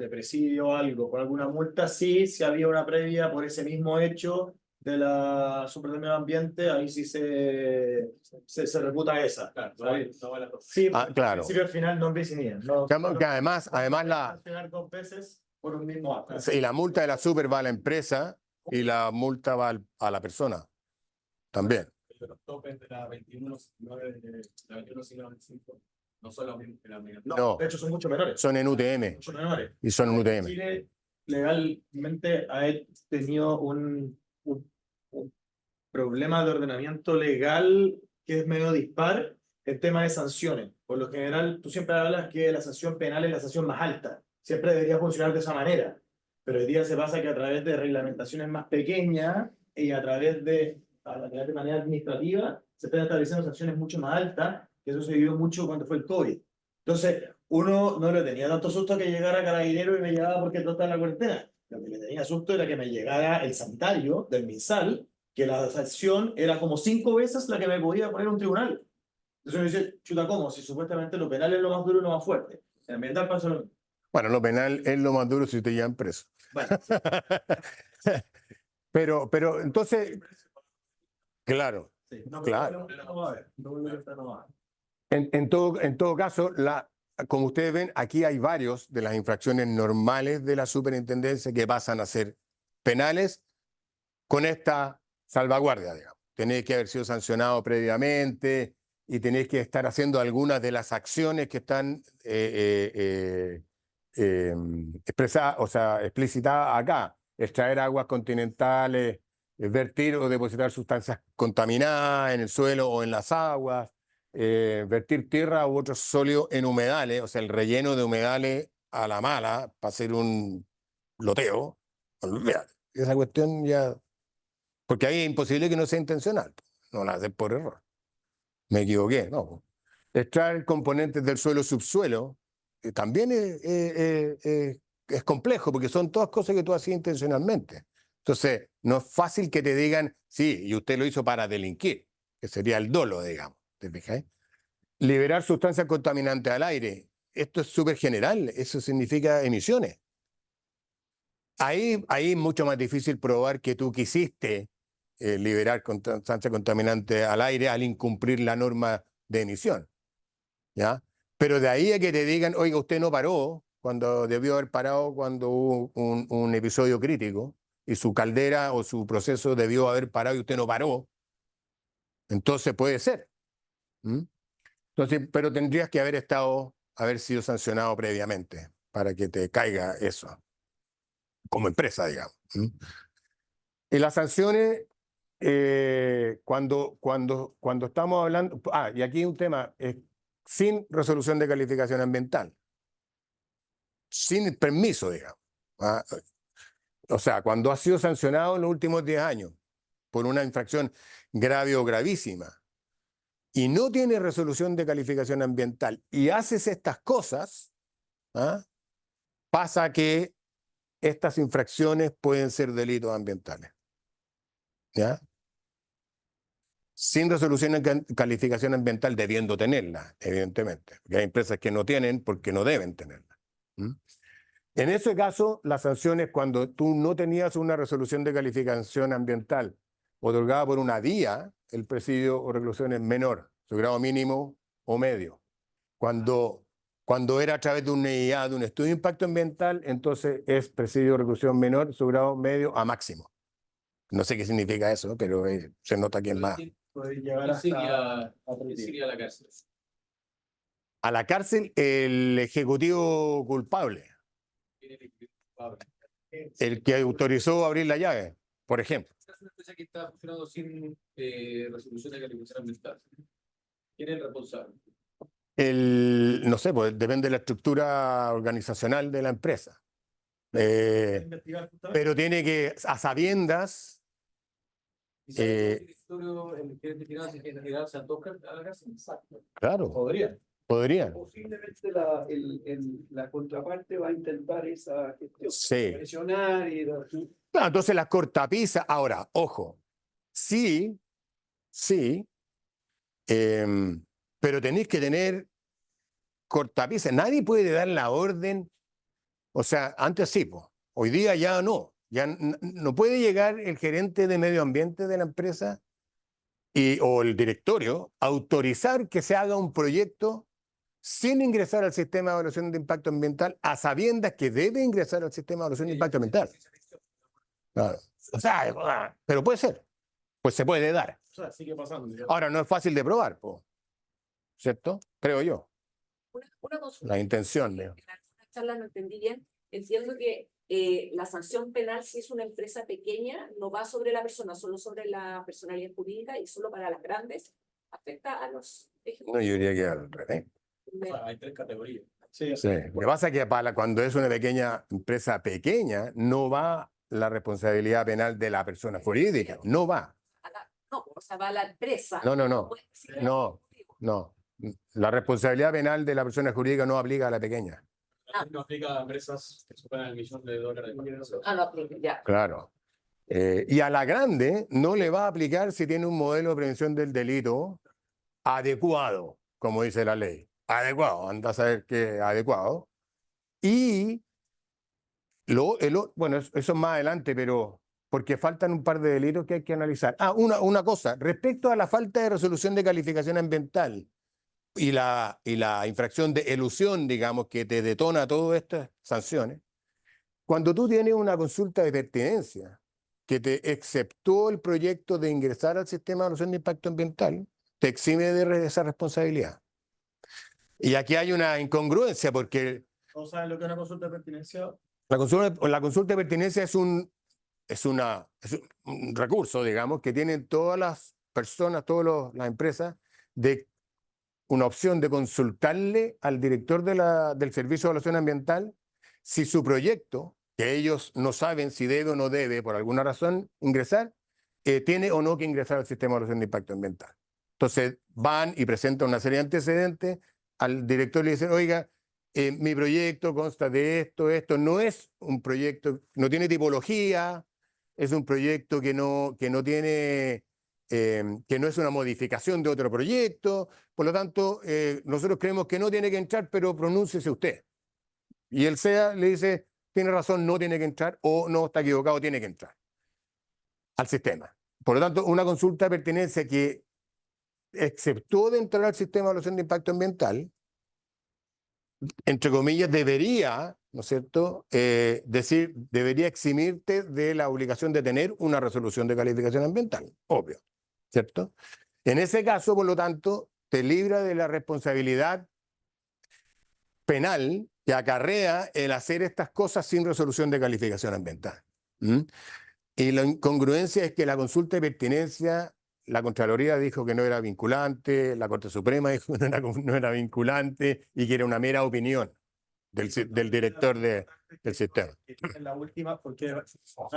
presidio o algo, por alguna multa, sí, si había una previa por ese mismo hecho de la Superintendencia de Medio Ambiente, ahí sí se reputa esa. Claro, ¿sabes? no vale la cosa. Sí, Claro. al principio al final no bis in idem, no, Que además la, sancionar 2 veces por un mismo acto. y la multa de la super va a la empresa y la multa va a la persona también. Los topes de la 21.595 no son los mismos que la media. No. De hecho, son mucho menores. Son en UTM Mucho menores. y son en UTM. Chile legalmente ha tenido un problema de ordenamiento legal que es medio dispar en tema de sanciones. Por lo general, tú siempre hablas que la sanción penal es la sanción más alta. Siempre debería funcionar de esa manera. Pero hoy día se pasa que a través de reglamentaciones más pequeñas y a través de de manera administrativa, se están estableciendo sanciones mucho más altas, que eso se vivió mucho cuando fue el COVID. Entonces, uno no le tenía tanto susto que llegara Carabinero y me llegaba porque no estaba en la cuarentena. Lo que me tenía susto era que me llegara el sanitario del MinSal, que la sanción era como 5 veces la que me podía poner un tribunal. Entonces uno dice, chuta, ¿cómo? Si supuestamente lo penal es lo más duro y lo más fuerte. En ambiental pasa lo mismo. Bueno, lo penal es lo más duro si te llevan preso. Bueno, Pero entonces, claro, sí. No, Claro. no va a haber. No va a haber. en todo caso, como ustedes ven, aquí hay varios de las infracciones normales de la superintendencia que pasan a ser penales con esta salvaguardia, digamos. Tenéis que haber sido sancionado previamente y tenéis que estar haciendo algunas de las acciones que están expresadas, o sea, explicitadas acá. Extraer aguas continentales, vertir o depositar sustancias contaminadas en el suelo o en las aguas, vertir tierra u otros sólidos en humedales, o sea, el relleno de humedales a la mala para hacer un loteo. Olvídate, esa cuestión ya... Porque ahí es imposible que no sea intencional. No la haces por error. Me equivoqué, no. Extraer componentes del suelo-subsuelo también es complejo, porque son todas cosas que tú hacías intencionalmente. Entonces, no es fácil que te digan, sí, y usted lo hizo para delinquir, que sería el dolo, digamos. ¿Te fijáis? Liberar sustancias contaminantes al aire. Esto es súper general, eso significa emisiones. Ahí es mucho más difícil probar que tú quisiste liberar sustancias contaminantes al aire al incumplir la norma de emisión. ¿Ya? Pero de ahí a que te digan, oiga, usted no paró cuando debió haber parado cuando hubo un episodio crítico y su caldera o su proceso debió haber parado y usted no paró, entonces puede ser. ¿Mm? Entonces, pero tendrías que haber sido sancionado previamente para que te caiga eso, como empresa, digamos. ¿Mm? Y las sanciones, cuando estamos hablando, y aquí un tema, sin resolución de calificación ambiental, sin permiso, digamos. ¿Ah? O sea, cuando has sido sancionado en los últimos 10 años por una infracción grave o gravísima y no tienes resolución de calificación ambiental y haces estas cosas, ¿ah? Pasa que estas infracciones pueden ser delitos ambientales. ¿Ya? Sin resolución de calificación ambiental, debiendo tenerla, evidentemente. Porque hay empresas que no tienen porque no deben tenerla. ¿Mm? En ese caso, las sanciones, cuando tú no tenías una resolución de calificación ambiental otorgada por una DIA, el presidio o reclusión es menor, su grado mínimo o medio. Cuando era a través de una IA, de un estudio de impacto ambiental, entonces es presidio o reclusión menor, su grado medio a máximo. No sé qué significa eso, pero se nota que es más. Puede llegar ¿Quién sería, hasta quién sería la cárcel? A la cárcel el ejecutivo culpable, ¿Quién es el culpable? el que autorizó abrir la llave, por ejemplo. Es una empresa que está funcionando sin resolución de calificación ambiental. ¿Quién es el responsable? No sé, pues depende de la estructura organizacional de la empresa. investigar justamente. Pero tiene que, a sabiendas, ¿Y sabe que el directorio, el gerente de finanzas y el general se antoja a la cárcel? Exacto. claro, Podría. podrían. Posiblemente la contraparte va a intentar esa gestión, Sí. presionar y Claro, entonces las cortapisas, ahora, ojo, sí, pero tenéis que tener cortapisas. Nadie puede dar la orden, o sea, antes sí, po. Hoy día ya no. Ya no puede llegar el gerente de medio ambiente de la empresa o el directorio a autorizar que se haga un proyecto sin ingresar al sistema de evaluación de impacto ambiental, a sabiendas que debe ingresar al sistema de evaluación de impacto ambiental. Claro. O sea, pero puede ser, pues se puede dar. O sea, sigue pasando. Ahora, no es fácil de probar, po, ¿cierto? Creo yo. Una consulta. La intención. En alguna charla no entendí bien. Entiendo que la sanción penal, si es una empresa pequeña, no va sobre la persona, solo sobre la personalidad jurídica y solo para las grandes afecta a los No, yo diría que al revés. Hay 3 categorías. Sí, Sí. Lo que pasa es que cuando es una pequeña empresa pequeña, no va la responsabilidad penal de la persona jurídica. No va. No, o sea, va a la empresa. No, no, no. Puede decir, No, no. La responsabilidad penal de la persona jurídica no aplica a la pequeña. No aplica a empresas que superan el millón de dólares de facturación. Ah, no, ya. Claro. Y a la grande no le va a aplicar si tiene un modelo de prevención del delito adecuado, como dice la ley. Adecuado, anda a saber qué adecuado. Y bueno, eso es más adelante, pero porque faltan un par de delitos que hay que analizar. Ah, una cosa, respecto a la falta de resolución de calificación ambiental y la infracción de elusión, digamos, que te detona todas estas sanciones, cuando tú tienes una consulta de pertinencia que te exceptuó el proyecto de ingresar al sistema de evaluación de impacto ambiental, te exime de esa responsabilidad. Y aquí hay una incongruencia porque ¿No saben lo que es una consulta de pertinencia? la consulta de pertinencia es un recurso, digamos, que tienen todas las personas, todas las empresas, de una opción de consultarle al director del Servicio de Evaluación Ambiental si su proyecto, que ellos no saben si debe o no debe, por alguna razón, ingresar, tiene o no que ingresar al sistema de evaluación de impacto ambiental. Entonces van y presentan una serie de antecedentes, al director le dicen, oiga, mi proyecto consta de esto, no es un proyecto, no tiene tipología, es un proyecto que no tiene, que no es una modificación de otro proyecto, por lo tanto, nosotros creemos que no tiene que entrar, pero pronúnciese usted. Y el SEA le dice, tiene razón, no tiene que entrar, o no, está equivocado, tiene que entrar al sistema. Por lo tanto, una consulta de pertinencia que exceptuó de entrar al sistema de evaluación de impacto ambiental, entre comillas, debería, ¿no es cierto?, debería eximirte de la obligación de tener una resolución de calificación ambiental, obvio, ¿cierto? En ese caso, por lo tanto, te libra de la responsabilidad penal que acarrea el hacer estas cosas sin resolución de calificación ambiental. ¿Mm? Y la incongruencia es que la consulta de pertinencia, la Contraloría dijo que no era vinculante, la Corte Suprema dijo que no era vinculante y que era una mera opinión del director del sistema. En la última, porque ha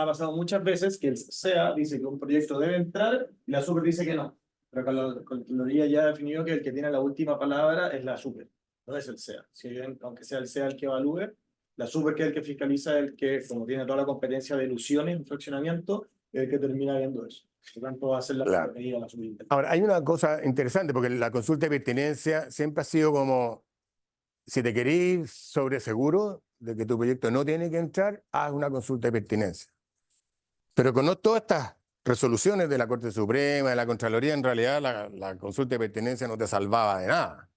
pasado muchas veces que el SEA dice que un proyecto debe entrar y la SUPER dice que no. Pero la Contraloría ya ha definido que el que tiene la última palabra es la SUPER, no es el SEA. Si bien, aunque sea el SEA el que evalúe, la SUPER, que es el que fiscaliza, el que, como tiene toda la competencia de ilusiones y fraccionamiento, es el que termina viendo eso. Por lo tanto, va a ser la Claro. medida la superintendencia. Ahora, hay una cosa interesante, porque la consulta de pertinencia siempre ha sido como, si te querís sobre seguro de que tu proyecto no tiene que entrar, haz una consulta de pertinencia. Pero con todas estas resoluciones de la Corte Suprema, de la Contraloría, en realidad la consulta de pertinencia no te salvaba de nada.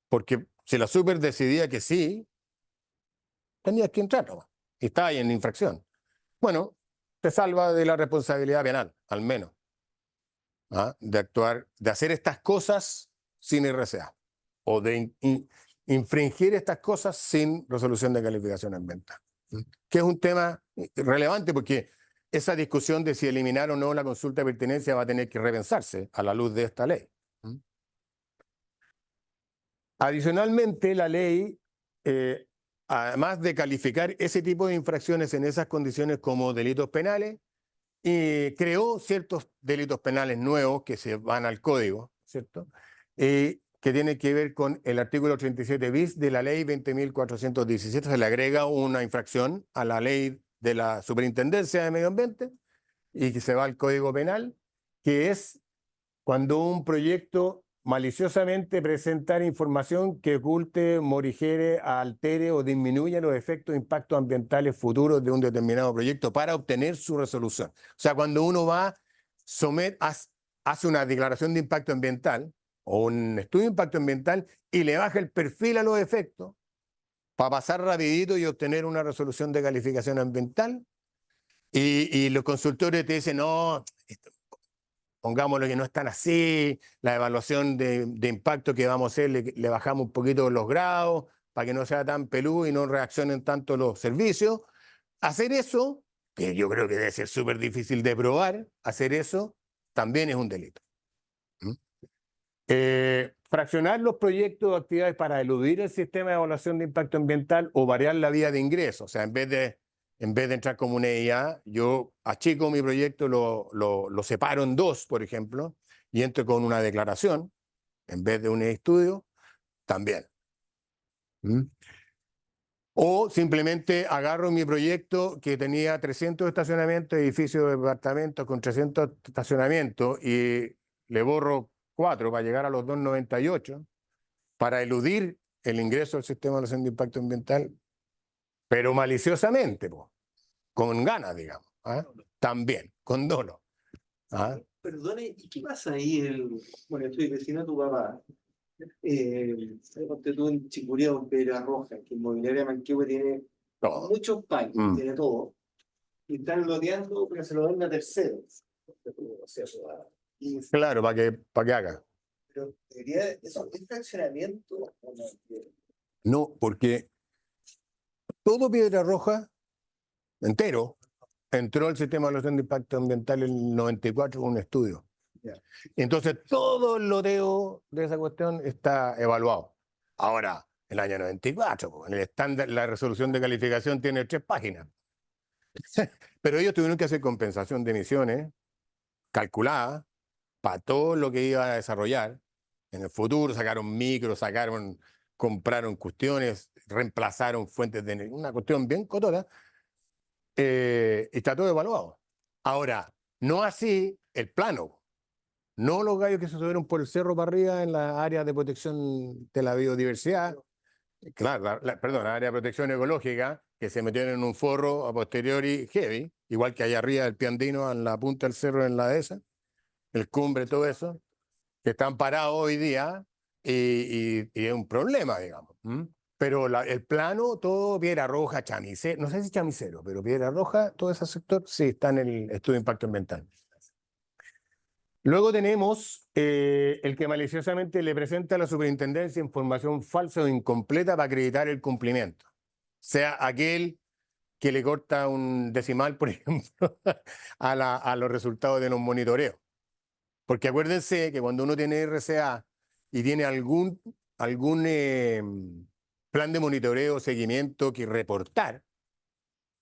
Porque si la Super decidía que sí, tenías que entrar nomás, y estaba ahí en infracción. Bueno, te salva de la responsabilidad penal, al menos, ¿ah? De actuar, de hacer estas cosas sin RCA, o de infringir estas cosas sin resolución de calificación ambiental. Que es un tema relevante porque esa discusión de si eliminar o no la consulta de pertinencia va a tener que repensarse a la luz de esta ley. Adicionalmente, la ley, además de calificar ese tipo de infracciones en esas condiciones como delitos penales, creó ciertos delitos penales nuevos que se van al código, ¿cierto? Que tienen que ver con el artículo 37 bis de la ley 20.417. Se le agrega una infracción a la ley de la Superintendencia de Medio Ambiente y que se va al Código Penal, que es cuando un proyecto maliciosamente presentar información que oculte, morigere, altere o disminuya los efectos de impactos ambientales futuros de un determinado proyecto para obtener su resolución. O sea, cuando uno va, hace una declaración de impacto ambiental o un estudio de impacto ambiental y le baja el perfil a los efectos para pasar rapidito y obtener una resolución de calificación ambiental, y los consultores te dicen, no, pongámoslo que no es tan así, la evaluación de impacto que vamos a hacer le bajamos un poquito los grados para que no sea tan peludo y no reaccionen tanto los servicios. Hacer eso, que yo creo que debe ser súper difícil de probar, hacer eso también es un delito. Fraccionar los proyectos o actividades para eludir el sistema de evaluación de impacto ambiental o variar la vía de ingreso. O sea, en vez de en vez de entrar como una EIA, yo achico mi proyecto, lo separo en dos, por ejemplo, y entro con una declaración, en vez de un estudio, también. ¿Mm? O simplemente agarro mi proyecto que tenía 300 estacionamientos, edificios de departamentos con 300 estacionamientos, y le borro 4 para llegar a los 298, para eludir el ingreso al sistema de evaluación de impacto ambiental, pero maliciosamente, po, con ganas, digamos. ¿Ah? También, con dolo. ¿Ah? Perdone, ¿y qué pasa ahí? Bueno, estoy vecino de tu papá. Ponte tú en Chicureo, en Piedra Roja, que Inmobiliaria Manquehue tiene No. muchos paños, Mm. tiene todo. Y están loteando, pero se lo venden a terceros. Y, Claro, para que haga. pero debería, eso es fraccionamiento. ¿O no? No, porque todo Piedra Roja, entero, entró al sistema de evaluación de impacto ambiental en el 94 con un estudio. Ya. Entonces, todo el loteo de esa cuestión está evaluado. Ahora, el año 94, po, en el estándar, la resolución de calificación tiene 3 páginas. Pero ellos tuvieron que hacer compensación de emisiones calculada para todo lo que iba a desarrollar. En el futuro sacaron micros, compraron cuestiones, reemplazaron fuentes de energía, una cuestión bien cotota, y está todo evaluado. Ahora, no así el plano. No los gallos que se subieron por el cerro para arriba en las áreas de protección de la biodiversidad. Claro, perdón, la área de protección ecológica, que se metieron en un forro a posteriori heavy, igual que allá arriba del Piandino, en la punta del cerro en la dehesa, el cumbre, todo eso, que están parados hoy día y es un problema, digamos. ¿Mm? Pero el plano, todo Piedra Roja, Chamicero, no sé si Chamicero, pero Piedra Roja, todo ese sector, sí está en el estudio de impacto ambiental. Luego tenemos el que maliciosamente le presenta a la superintendencia información falsa o incompleta para acreditar el cumplimiento. Sea aquel que le corta un decimal, por ejemplo, a los resultados de los monitoreos. Porque acuérdense que cuando uno tiene RCA y tiene algún plan de monitoreo, seguimiento que reportar,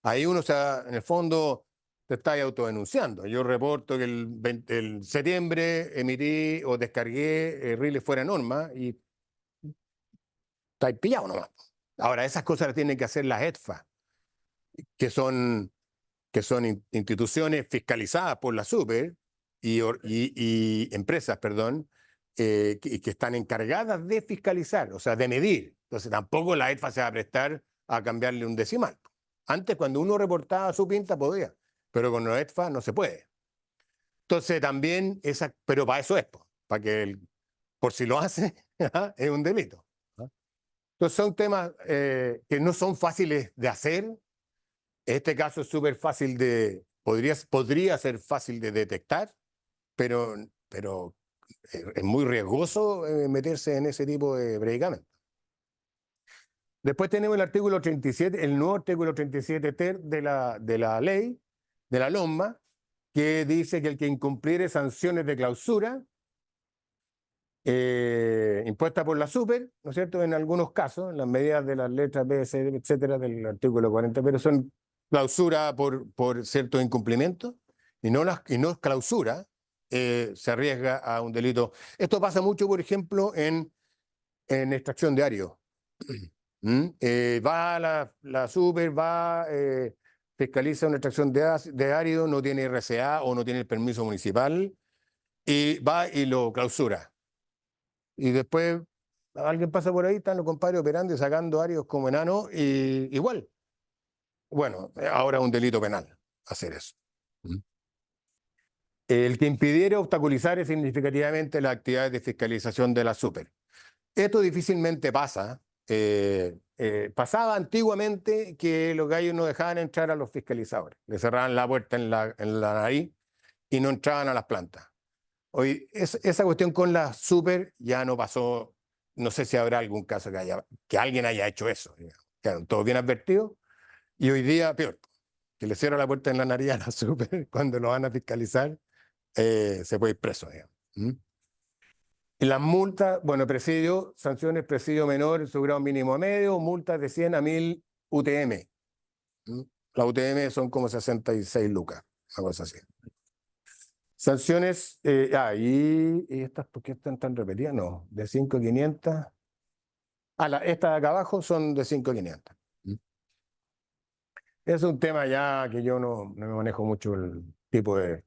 ahí uno en el fondo te está autodenunciando. Yo reporto que el septiembre emití o descargué riles fuera de norma y estáis pillado nomás. Ahora, esas cosas las tienen que hacer las EDFA, que son instituciones fiscalizadas por la SUPER y empresas, perdón, que están encargadas de fiscalizar, o sea, de medir. Entonces tampoco la EDFA se va a prestar a cambiarle un decimal. Antes, cuando uno reportaba su pinta, podía, pero con la EDFA no se puede. Entonces también, pero para eso es, para que por si lo hace, es un delito. Entonces son temas que no son fáciles de hacer. Este caso es súper fácil podría ser fácil de detectar, pero es muy riesgoso meterse en ese tipo de predicamentos. Después tenemos el artículo 37, el nuevo artículo 37 ter de la ley, de la LOMMA, que dice que el que incumpliere sanciones de clausura impuestas por la SUPER, ¿no es cierto?, en algunos casos, en las medidas de las letras B, C, etcétera, del artículo 40, pero son clausura por ciertos incumplimientos, y no es clausura, se arriesga a un delito. Esto pasa mucho, por ejemplo, en extracción de árido. Va la SUPER, fiscaliza una extracción de árido, no tiene RCA o no tiene el permiso municipal, y va y lo clausura. Y después alguien pasa por ahí, están los compadres operando y sacando áridos como enanos, y igual. Bueno, ahora es un delito penal hacer eso. El que impidiera obstaculizar significativamente las actividades de fiscalización de la SUPER. Esto difícilmente pasa. Pasaba antiguamente que los gallos no dejaban entrar a los fiscalizadores. Le cerraban la puerta en la nariz y no entraban a las plantas. Hoy, esa cuestión con la SUPER ya no pasó. No sé si habrá algún caso que alguien haya hecho eso. Quedaron todos bien advertidos. Y hoy día, peor, que le cierra la puerta en la nariz a la SUPER cuando lo van a fiscalizar, se puede ir preso, digamos. Y las multas, bueno, presidio, sanciones presidio menor en su grado mínimo a medio, multas de 100 a 1000 UTM. La UTM son como 66 lucas, una cosa así. Sanciones, y estas, ¿por qué están tan repetidas? No, de 5.500. Estas de acá abajo son de 5.500. Es un tema ya que yo no me manejo mucho el tipo de...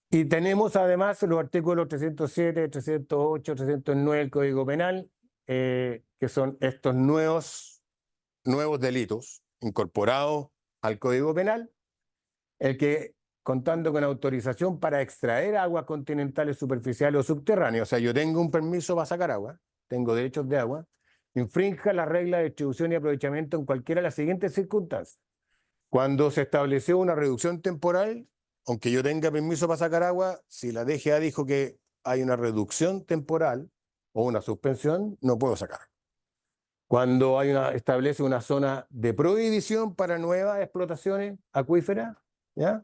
Y tenemos además los artículos 307, 308, 309 del Código Penal, que son estos nuevos delitos incorporados al Código Penal, el que contando con autorización para extraer aguas continentales superficiales o subterráneas, o sea, yo tengo un permiso para sacar agua, tengo derechos de agua, infrinja la regla de distribución y aprovechamiento en cualquiera de las siguientes circunstancias. Cuando se estableció una reducción temporal, aunque yo tenga permiso para sacar agua, si la DGA dijo que hay una reducción temporal o una suspensión, no puedo sacar. Cuando establece una zona de prohibición para nuevas explotaciones acuíferas, ¿ya?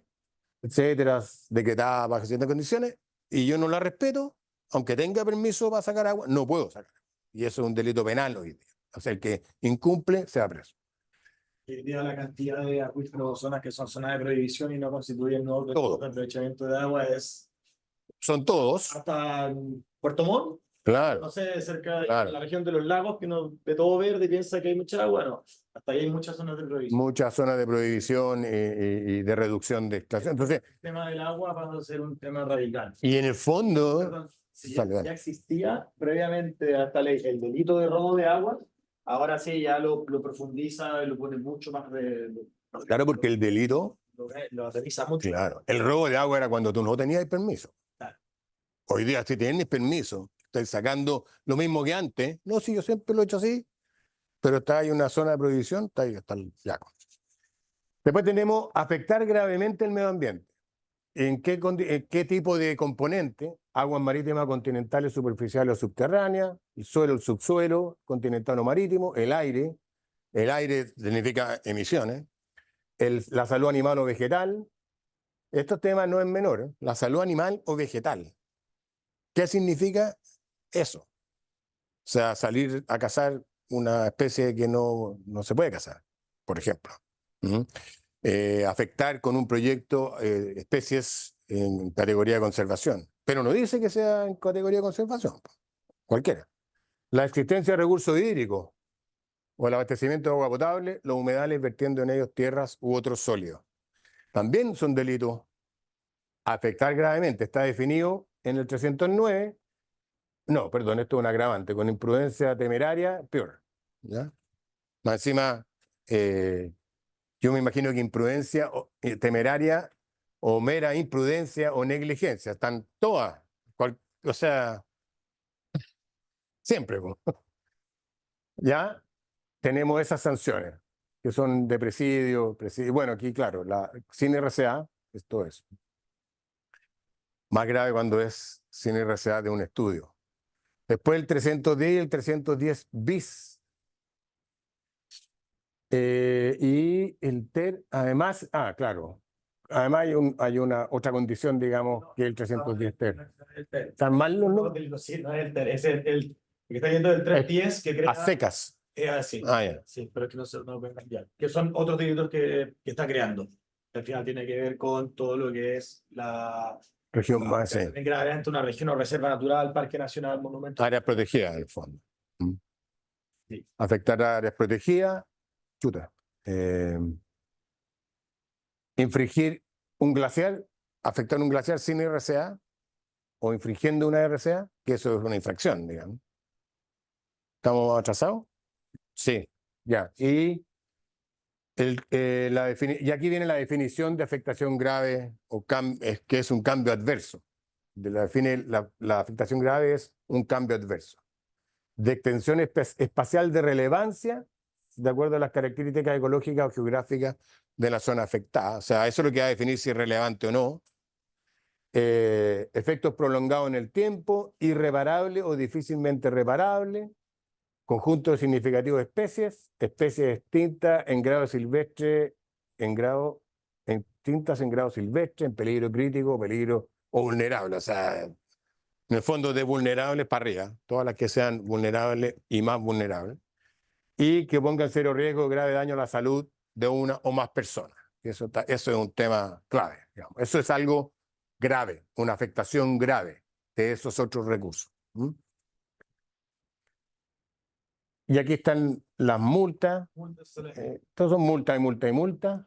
Etcétera, decretada bajo ciertas condiciones, y yo no la respeto, aunque tenga permiso para sacar agua, no puedo sacar. Y eso es un delito penal hoy día. O sea, el que incumple se va preso. Hoy día la cantidad de acuíferos o zonas que son zonas de prohibición y no constituyen nuevos Todo. de aprovechamiento de agua es Son todos, hasta Puerto Montt, claro, no sé, cerca de claro. la región de los lagos, que uno ve todo verde y piensa que hay mucha agua, no. Hasta ahí hay muchas zonas de prohibición. Muchas zonas de prohibición y de reducción de extracción. Entonces, El tema del agua va a ser un tema radical. y en el fondo, Perdón, si Sale, ya, dale. ya existía previamente a esta ley el delito de robo de agua, ahora sí ya lo profundiza y lo pone mucho más claro, porque el delito, lo aterriza mucho. claro, el robo de agua era cuando tú no tenías el permiso. Claro. Hoy día, si tienes permiso, estás sacando lo mismo que antes. No, si yo siempre lo he hecho así, pero está ahí una zona de prohibición, está ahí, está el yaco. Después tenemos afectar gravemente el medio ambiente. ¿En qué tipo de componente? Aguas marítimas continentales, superficiales o subterráneas, el suelo, el subsuelo, continental o marítimo, el aire significa emisiones, la salud animal o vegetal. Estos temas no es menor, ¿eh? La salud animal o vegetal. ¿Qué significa eso? O sea, salir a cazar una especie que no se puede cazar, por ejemplo. Afectar con un proyecto especies en categoría de conservación. Pero no dice que sea en categoría de conservación, cualquiera. La existencia de recursos hídricos o el abastecimiento de agua potable, los humedales vertiendo en ellos tierras u otros sólidos. También son delitos. Afectar gravemente está definido en el 309. No, perdón, esto es un agravante. Con imprudencia temeraria, peor. ¿Ya? Más encima, yo me imagino que imprudencia temeraria o mera imprudencia o negligencia. Están todas. O sea, siempre. ¿Ya? Tenemos esas sanciones, que son de presidio. Bueno, aquí, claro, sin RCA es todo eso. Más grave cuando es sin RCA de un estudio. Después el 310 y el 310 bis. Y el además, claro, además hay una otra condición, digamos, que el 310 ter. ¿Están mal los números? Sí, no es el TER, es el que está yendo del 310 que crea. A secas. Sí, Ya. sí, pero es que no pueden cambiar. Que son otros delitos que está creando. Al final tiene que ver con todo lo que es la Región más, sí. gravemente una región o reserva natural, parque nacional, monumento. Áreas protegidas, en el fondo. Sí. Afectar a áreas protegidas, chuta. Infringir un glaciar, afectar un glaciar sin RCA o infringiendo una RCA, que eso es una infracción, digamos. ¿Estamos atrasados? Sí, ya. Y aquí viene la definición de afectación grave, que es un cambio adverso. La afectación grave es un cambio adverso. De extensión espacial de relevancia, de acuerdo a las características ecológicas o geográficas de la zona afectada. O sea, eso es lo que va a definir si es relevante o no. Efectos prolongados en el tiempo, irreparable o difícilmente reparable. Conjunto significativo de especies extintas en grado silvestre, extintas en grado silvestre, en peligro crítico, peligro o vulnerable. O sea, en el fondo de vulnerables para arriba, todas las que sean vulnerables y más vulnerables, y que pongan serio riesgo, grave daño a la salud de una o más personas. Eso es un tema clave, digamos. Eso es algo grave, una afectación grave de esos otros recursos. ¿Mm? Y aquí están las multas. Todos son multas y multas y multas.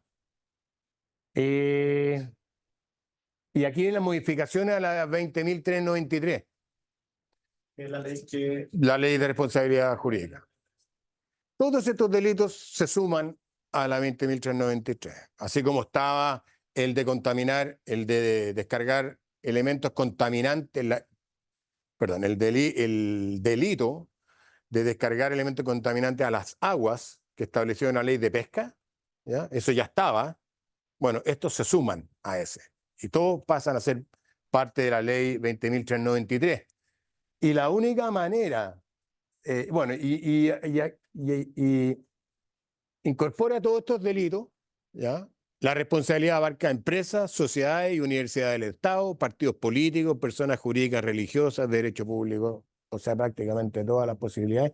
Y aquí hay las modificaciones a la 20.393, Que es la ley que la ley de responsabilidad jurídica. Todos estos delitos se suman a la 20.393, así como estaba el de contaminar, el de descargar elementos contaminantes, perdón, el delito de descargar elementos contaminantes a las aguas que estableció una ley de pesca, ¿ya? Eso ya estaba. Bueno, estos se suman a ese y todos pasan a ser parte de la ley 20.393. Y la única manera, bueno, y incorpora todos estos delitos, ¿ya? La responsabilidad abarca empresas, sociedades y universidades del Estado, partidos políticos, personas jurídicas religiosas, derecho público, o sea, prácticamente todas las posibilidades.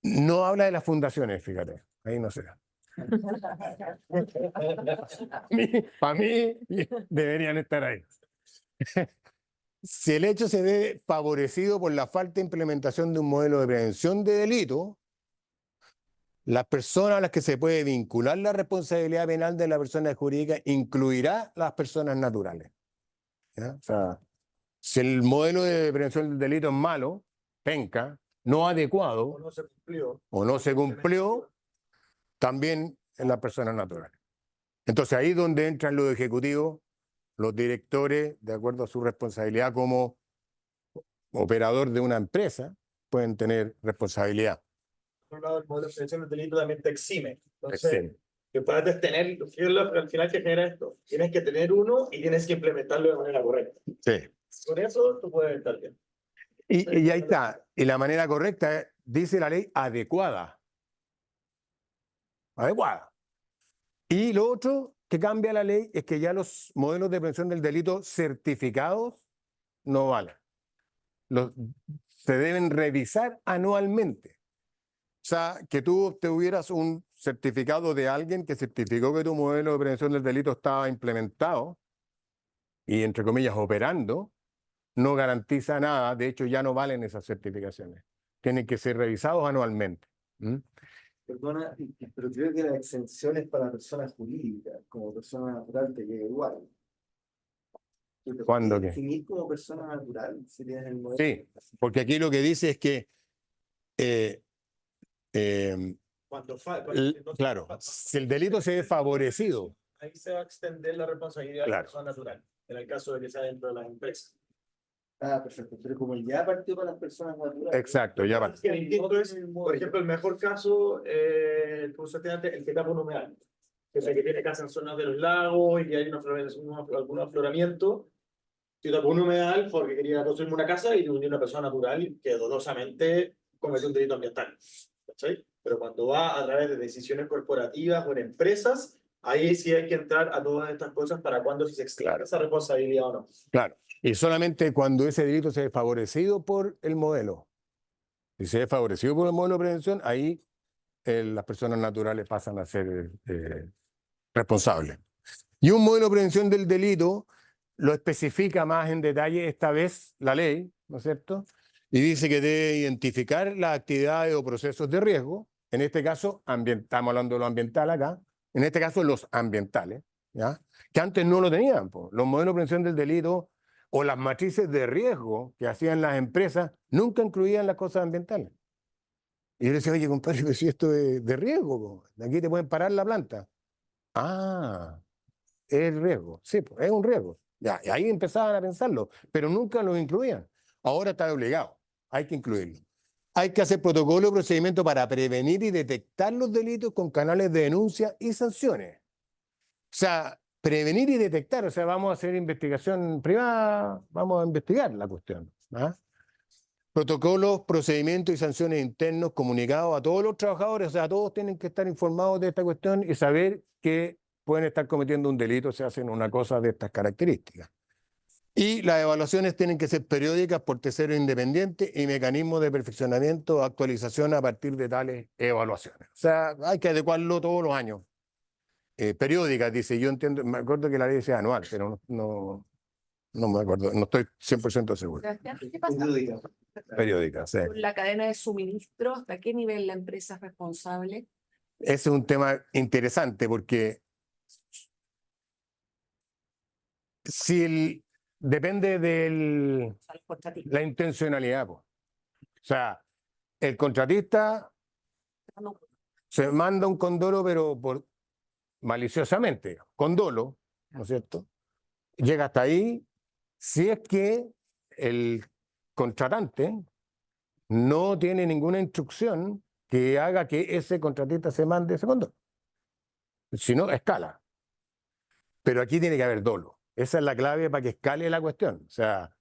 No habla de las fundaciones, fíjate, ahí no sé. Para mí deberían estar ahí. Si el hecho se ve favorecido por la falta de implementación de un modelo de prevención de delito, las personas a las que se puede vincular la responsabilidad penal de la persona jurídica incluirá las personas naturales. ¿Ya? O sea, si el modelo de prevención del delito es malo, penca, no adecuado o no se cumplió, también en las personas naturales. Entonces ahí es donde entran los ejecutivos, los directores, de acuerdo a su responsabilidad como operador de una empresa, pueden tener responsabilidad. por un lado, el modelo de prevención del delito también te exime. Entonces, Exime. que puedas tener, al final que genera esto, tienes que tener uno y tienes que implementarlo de manera correcta. Sí. Con eso tú puedes estar bien. Y ahí está. Y la manera correcta es, dice la ley, adecuada. Adecuada. Y lo otro que cambia la ley es que ya los modelos de prevención del delito certificados no valen. Se deben revisar anualmente. O sea, que tú tuvieras un certificado de alguien que certificó que tu modelo de prevención del delito estaba implementado y, entre comillas, operando, no garantiza nada. De hecho, ya no valen esas certificaciones. Tienen que ser revisados anualmente. ¿Mm? Perdona, pero creo que la exención es para personas jurídicas, como persona natural te llega igual. ¿Cuándo qué? Definir como persona natural sería el modelo. Sí, porque aquí lo que dice es que claro, si el delito se ve favorecido. Ahí se va a extender la responsabilidad de la Claro. persona natural, en el caso de que sea dentro de las empresas. Ah, perfecto. Pero como ya partió para las personas naturales. Exacto, ya va. Que el distinto es, por ejemplo, el mejor caso, el que tapa un humedal. Que es el que tiene casa en zonas de los lagos y hay algún afloramiento. Yo tapó un humedal porque quería construirme una casa y una persona natural que dolosamente cometió un delito ambiental. ¿Cachai? Pero cuando va a través de decisiones corporativas o en empresas, ahí sí hay que entrar a todas estas cosas para cuando se extiende esa responsabilidad o no. Claro. Y solamente cuando ese delito se ve favorecido por el modelo. Si se ve favorecido por el modelo de prevención, ahí las personas naturales pasan a ser responsables. Y un modelo de prevención del delito lo especifica más en detalle esta vez la ley, ¿no es cierto? Y dice que debe identificar las actividades o procesos de riesgo, en este caso, estamos hablando de lo ambiental acá, en este caso los ambientales, ¿ya? Que antes no lo tenían, po. Los modelos de prevención del delito o las matrices de riesgo que hacían las empresas nunca incluían las cosas ambientales. Y yo le decía, oye, compadre, pero si esto es de riesgo, po. Aquí te pueden parar la planta. Ah, es riesgo, sí, pues, es un riesgo. Ya, y ahí empezaban a pensarlo, pero nunca lo incluían. Ahora está obligado, hay que incluirlo. Hay que hacer protocolo o procedimiento para prevenir y detectar los delitos con canales de denuncia y sanciones. O sea, prevenir y detectar, o sea, vamos a hacer investigación privada, vamos a investigar la cuestión. ¿Ah? Protocolos, procedimientos y sanciones internos comunicados a todos los trabajadores, o sea, todos tienen que estar informados de esta cuestión y saber que pueden estar cometiendo un delito si hacen una cosa de estas características. Y las evaluaciones tienen que ser periódicas por terceros independientes y mecanismos de perfeccionamiento o actualización a partir de tales evaluaciones. O sea, hay que adecuarlo todos los años. periódicas, dice, yo entiendo, me acuerdo que la ley decía anual, pero no me acuerdo, no estoy 100% seguro. Sebastián, ¿qué pasa Periódicas, sí. con la cadena de suministro? ¿Hasta qué nivel la empresa es responsable? Ese es un tema interesante porque depende de O sea, los contratistas. la intencionalidad, po. O sea, el contratista No, se manda un condoro, pero maliciosamente, con dolo, ¿no es cierto? Llega hasta ahí si es que el contratante no tiene ninguna instrucción que haga que ese contratista se mande ese condoro. Si no, escala. Pero aquí tiene que haber dolo. Esa es la clave para que escale la cuestión. O sea,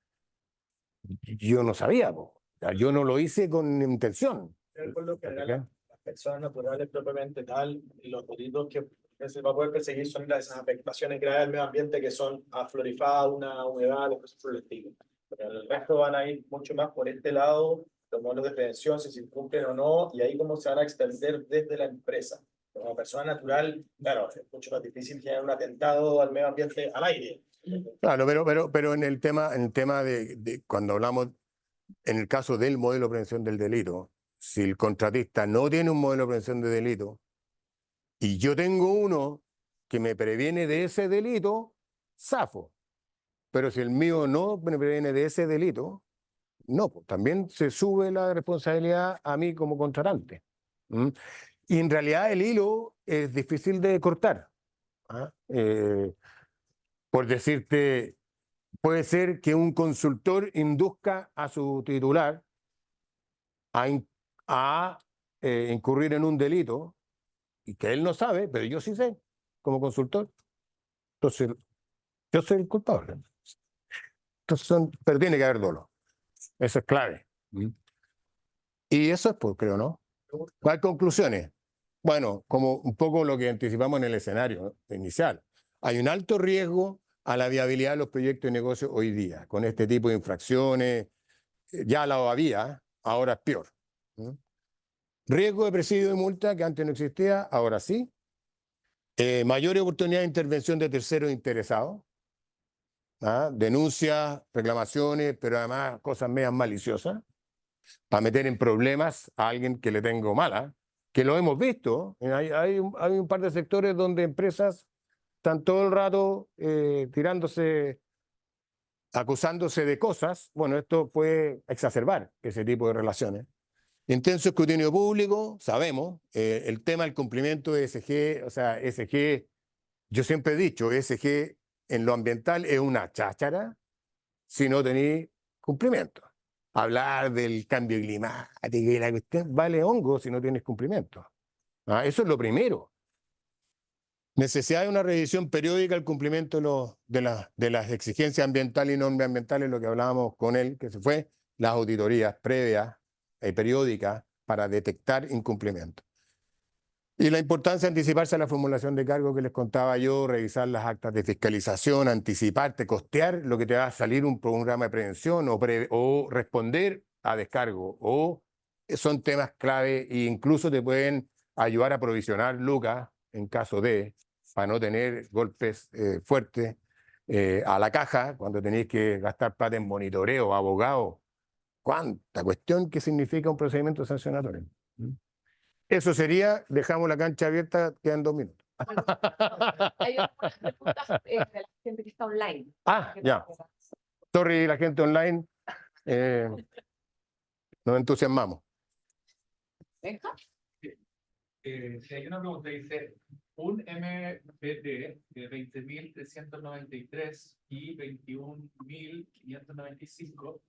yo no sabía, po. O sea, yo no lo hice con intención. Por lo general, ¿Ok? las personas naturales propiamente tal, y los delitos que se va a poder perseguir son esas afectaciones graves al medio ambiente que son a florifauna, humedad, cosas por el estilo. Pero el resto van a ir mucho más por este lado, los modelos de prevención, si se incumplen o no, y ahí cómo se van a extender desde la empresa. Como persona natural, claro, es mucho más difícil generar un atentado al medio ambiente al aire. Claro, pero en el tema de cuando hablamos, en el caso del modelo de prevención del delito, si el contratista no tiene un modelo de prevención de delito y yo tengo uno que me previene de ese delito, zafo. Pero si el mío no me previene de ese delito, no, pues también se sube la responsabilidad a mí como contratante. ¿Mm? Y en realidad el hilo es difícil de cortar. ¿Ah? Por decirte, puede ser que un consultor induzca a su titular a incurrir en un delito y que él no sabe, pero yo sí sé, como consultor. Entonces, yo soy el culpable. Entonces, pero tiene que haber dolo. Eso es clave. ¿Mm? Y eso es, pues, creo, ¿no? ¿Cuáles conclusiones? Bueno, como un poco lo que anticipamos en el escenario inicial. Hay un alto riesgo a la viabilidad de los proyectos de negocio hoy día, con este tipo de infracciones. Ya la había, ahora es peor. ¿Mm? Riesgo de presidio y multa que antes no existía, ahora sí. Mayor oportunidad de intervención de terceros interesados. ¿Ah? Denuncias, reclamaciones, pero además cosas medias maliciosas, para meter en problemas a alguien que le tengo mala, que lo hemos visto. Hay un par de sectores donde empresas están todo el rato tirándose, acusándose de cosas. Bueno, esto puede exacerbar ese tipo de relaciones. Intenso escrutinio público, sabemos. El tema del cumplimiento de ESG, o sea, ESG, yo siempre he dicho, ESG en lo ambiental es una cháchara si no tenéis cumplimiento. Hablar del cambio climático y la cuestión vale hongo si no tienes cumplimiento. ¿Ah? Eso es lo primero. Necesidad de una revisión periódica al cumplimiento de las exigencias ambientales y no ambientales, lo que hablábamos con él, que se fue, las auditorías previas y periódicas para detectar incumplimientos. Y la importancia de anticiparse a la formulación de cargos que les contaba yo, revisar las actas de fiscalización, anticiparte, costear lo que te va a salir un programa de prevención o responder a descargo. O son temas clave e incluso te pueden ayudar a provisionar lucas en caso de, para no tener golpes fuertes a la caja cuando tenéis que gastar plata en monitoreo, abogado. ¿Cuánta cuestión que significa un procedimiento sancionatorio? Eso sería, dejamos la cancha abierta, quedan 2 minutos. Bueno, hay algunas preguntas de la gente que está online. Ah, ya. Sorry, la gente online. Nos entusiasmamos. Benja. Si hay una pregunta, dice, un MPD de 20.393 y 21.595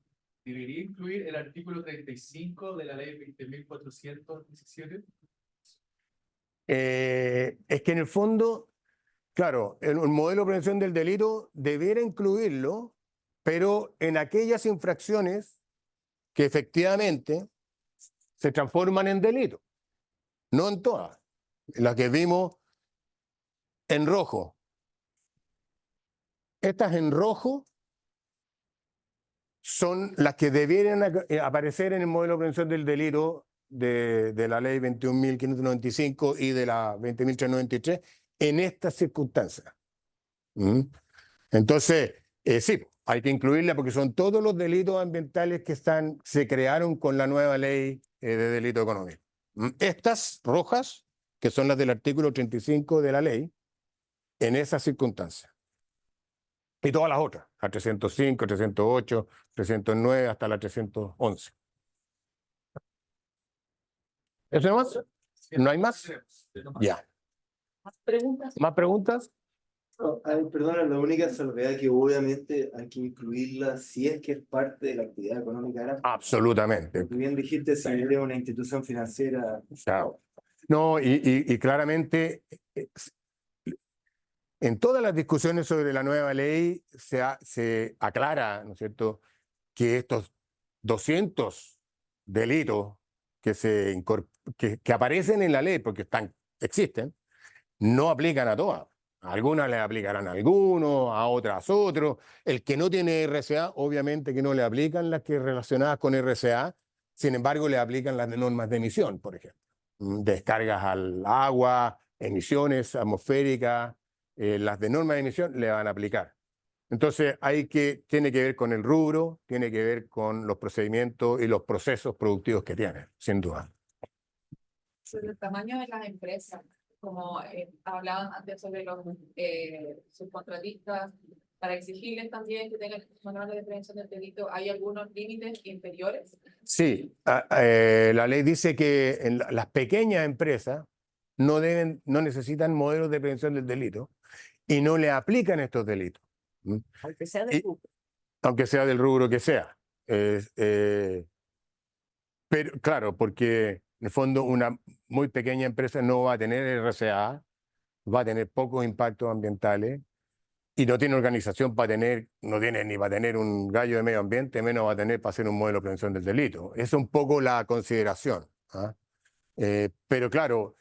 debería incluir el artículo 35 de la ley 20.417. Es que en el fondo, claro, el modelo de prevención del delito debiera incluirlo, pero en aquellas infracciones que efectivamente se transforman en delito. No en todas. Las que vimos en rojo. Estas en rojo son las que debieran aparecer en el modelo de prevención del delito de la ley 21.595 y de la 20.393 en estas circunstancias. ¿Mm? Entonces, sí, hay que incluirla porque son todos los delitos ambientales que se crearon con la nueva ley de delito económico. ¿Mm? Estas rojas, que son las del artículo 35 de la ley, en esas circunstancias. Y todas las otras, la 305, 308, 309 hasta la 311. ¿Eso no más? ¿No hay más? Ya. ¿Más preguntas? ¿Más preguntas? No, a ver, perdona, la única salvedad que obviamente hay que incluirla si es que es parte de la actividad económica. Ahora, Absolutamente. tú bien dijiste, si eres una institución financiera. Chao. No, y claramente en todas las discusiones sobre la nueva ley se aclara, ¿no es cierto?, que estos 200 delitos que aparecen en la ley, porque existen, no aplican a todas. A algunas le aplicarán a algunos, a otras otros. El que no tiene RCA, obviamente que no le aplican las que relacionadas con RCA, sin embargo le aplican las normas de emisión, por ejemplo. Descargas al agua, emisiones atmosféricas, las de normas de emisión le van a aplicar. Entonces, tiene que ver con el rubro, tiene que ver con los procedimientos y los procesos productivos que tiene, sin duda. Sobre el tamaño de las empresas, como hablaban antes sobre los subcontratistas, para exigirles también que tengan manuales de prevención del delito, ¿hay algunos límites inferiores? Sí, la ley dice que las pequeñas empresas no necesitan modelos de prevención del delito y no le aplican estos delitos. ¿Mm? Aunque sea de Aunque sea del rubro que sea. Pero claro, porque en el fondo una muy pequeña empresa no va a tener RCA, va a tener pocos impactos ambientales y no tiene organización no tiene ni para tener un gallo de medio ambiente, menos va a tener para hacer un modelo de prevención del delito. Es un poco la consideración. ¿Ah? Pero claro,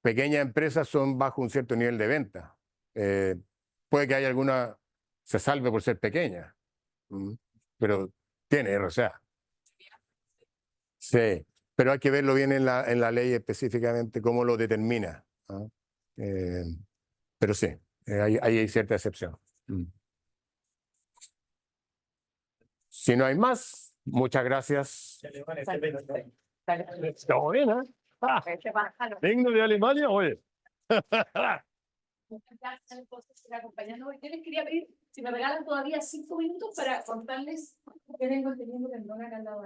pequeñas empresas son bajo un cierto nivel de venta. Puede que haya alguna se salve por ser pequeña, pero tiene RCA. Sí, pero hay que verlo bien en la ley específicamente cómo lo determina. ¿Ah? Pero sí, hay cierta excepción. Si no hay más, muchas gracias. Estamos bien, ¿eh? Ah, digno de Alemania, oye. Muchas gracias entonces por acompañarnos. Yo les quería pedir si me regalan todavía 5 minutos para contarles que vengo teniendo perdón acá al lado.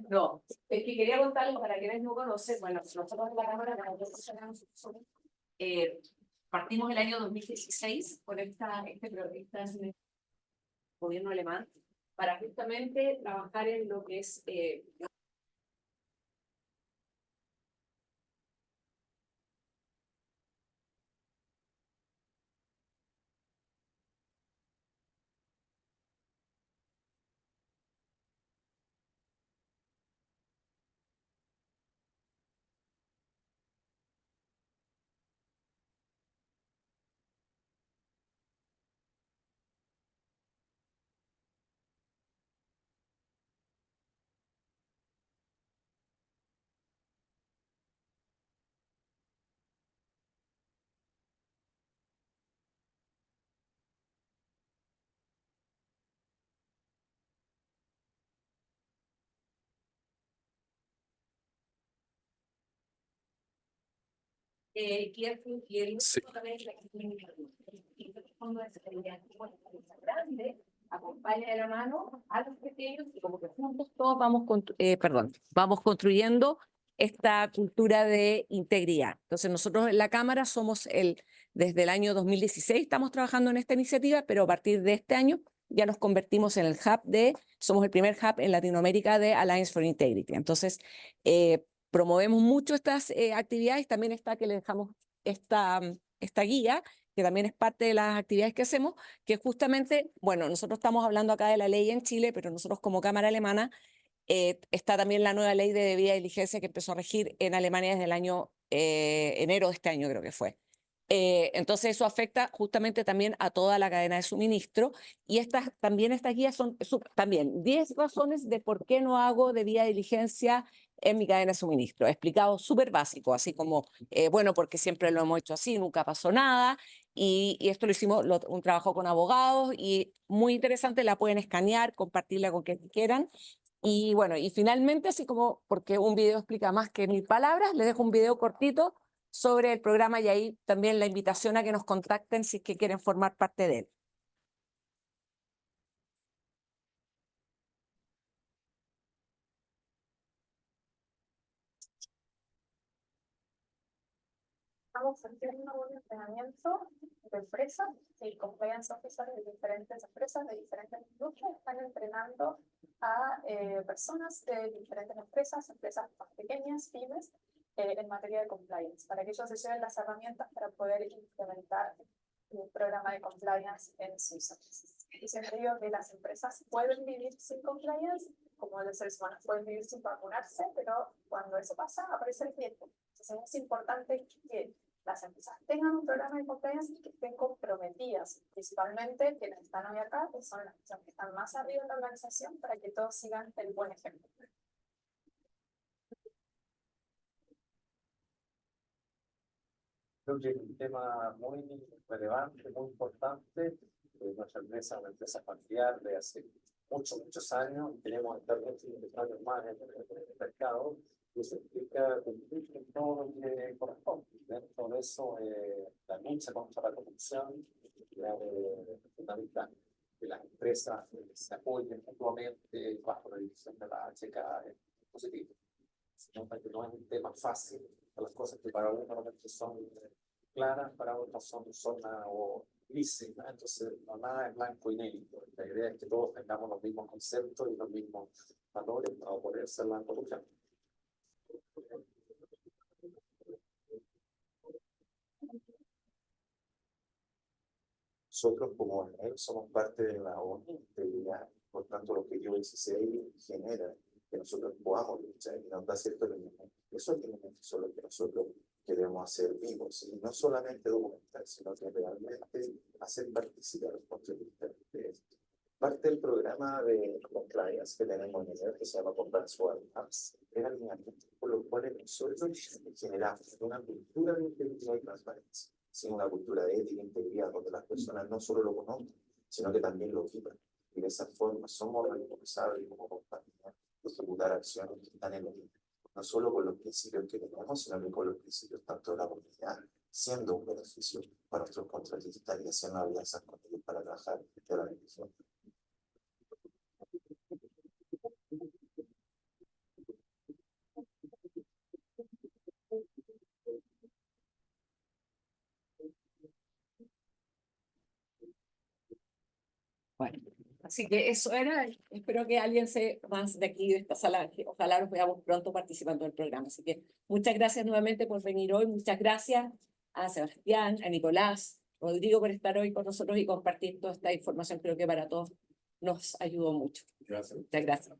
No, es que quería contarles para quienes no conocen, bueno, nosotros en la Cámara partimos el año 2016 con este gobierno alemán para justamente trabajar en lo que es Careful y el Sí. también es la fondo de seguridad grande acompaña de la mano a los pequeños y como que juntos todos vamos construyendo esta cultura de integridad. Entonces nosotros en la Cámara desde el año 2016 estamos trabajando en esta iniciativa, pero a partir de este año ya nos convertimos en somos el primer hub en Latinoamérica de Alliance for Integrity. Entonces promovemos mucho estas actividades, también está que le dejamos esta guía, que también es parte de las actividades que hacemos, que justamente, bueno, nosotros estamos hablando acá de la ley en Chile, pero nosotros como Cámara Alemana, está también la nueva ley de debida diligencia que empezó a regir en Alemania desde el año enero de este año, creo que fue. Entonces eso afecta justamente también a toda la cadena de suministro y también estas guías son también 10 razones de por qué no hago debida diligencia en mi cadena de suministro. He explicado súper básico, así como, bueno, porque siempre lo hemos hecho así, nunca pasó nada y esto lo hicimos, un trabajo con abogados y muy interesante, la pueden escanear, compartirla con quien quieran. Y bueno, y finalmente, así como porque un video explica más que 1000 palabras, les dejo un video cortito sobre el programa y ahí también la invitación a que nos contacten si es que quieren formar parte de él. Estamos haciendo un entrenamiento de empresas y compliance officers de diferentes empresas, de diferentes industrias, están entrenando a personas de diferentes empresas más pequeñas, pymes, en materia de compliance, para que ellos se lleven las herramientas para poder implementar un programa de compliance en sus empresas. Y siempre digo que las empresas pueden vivir sin compliance, como los seres humanos pueden vivir sin vacunarse, pero cuando eso pasa, aparece el riesgo. Entonces es importante que las empresas tengan un programa de compliance y que estén comprometidas, principalmente quienes están hoy acá, que son las personas que están más arriba en la organización, para que todos sigan el buen ejemplo. Creo que es un tema muy relevante, muy importante. Nuestra empresa es una empresa familiar de hace muchos años y queremos estar muchos años más en el mercado. Y eso implica cumplir con todo lo que corresponde. Dentro de eso, la lucha contra la corrupción, fundamental. Que las empresas se apoyen mutuamente bajo la dirección de la HK es positivo. Se nota que no es un tema fácil. Las cosas que para uno normalmente son claras, para otros son o grises, ¿no? Entonces no nada es blanco y negro. La idea es que todos tengamos los mismos conceptos y los mismos valores para poder hacer la corrupción. Nosotros como ANEL somos parte de la integridad, por tanto lo que yo hice genera que nosotros podamos luchar y nos da cierto elemento. Esos elementos son los que nosotros queremos hacer vivos, y no solamente documentar, sino que realmente hacer participar a los contribuyentes de esto. Parte del programa de compliance que tenemos en el que se llama Compliance World Apps es alineamiento, por lo cual nosotros generamos una cultura de integridad y transparencia, sino una cultura de ética e integridad, donde las personas no solo lo conocen, sino que también lo vivan. Y de esa forma somos responsables como compañía de ejecutar acciones que están en línea, no solo con los principios que tenemos, sino que con los principios tanto de la comunidad, siendo un beneficio para nuestros contratistas y haciendo alianzas con ellos para trabajar de la bendición. Bueno, así que eso era, espero que alguien más de aquí, de esta sala, ojalá nos veamos pronto participando del programa. Así que muchas gracias nuevamente por venir hoy, muchas gracias a Sebastián, a Nicolás, Rodrigo por estar hoy con nosotros y compartir toda esta información, creo que para todos nos ayudó mucho. Gracias. Muchas gracias.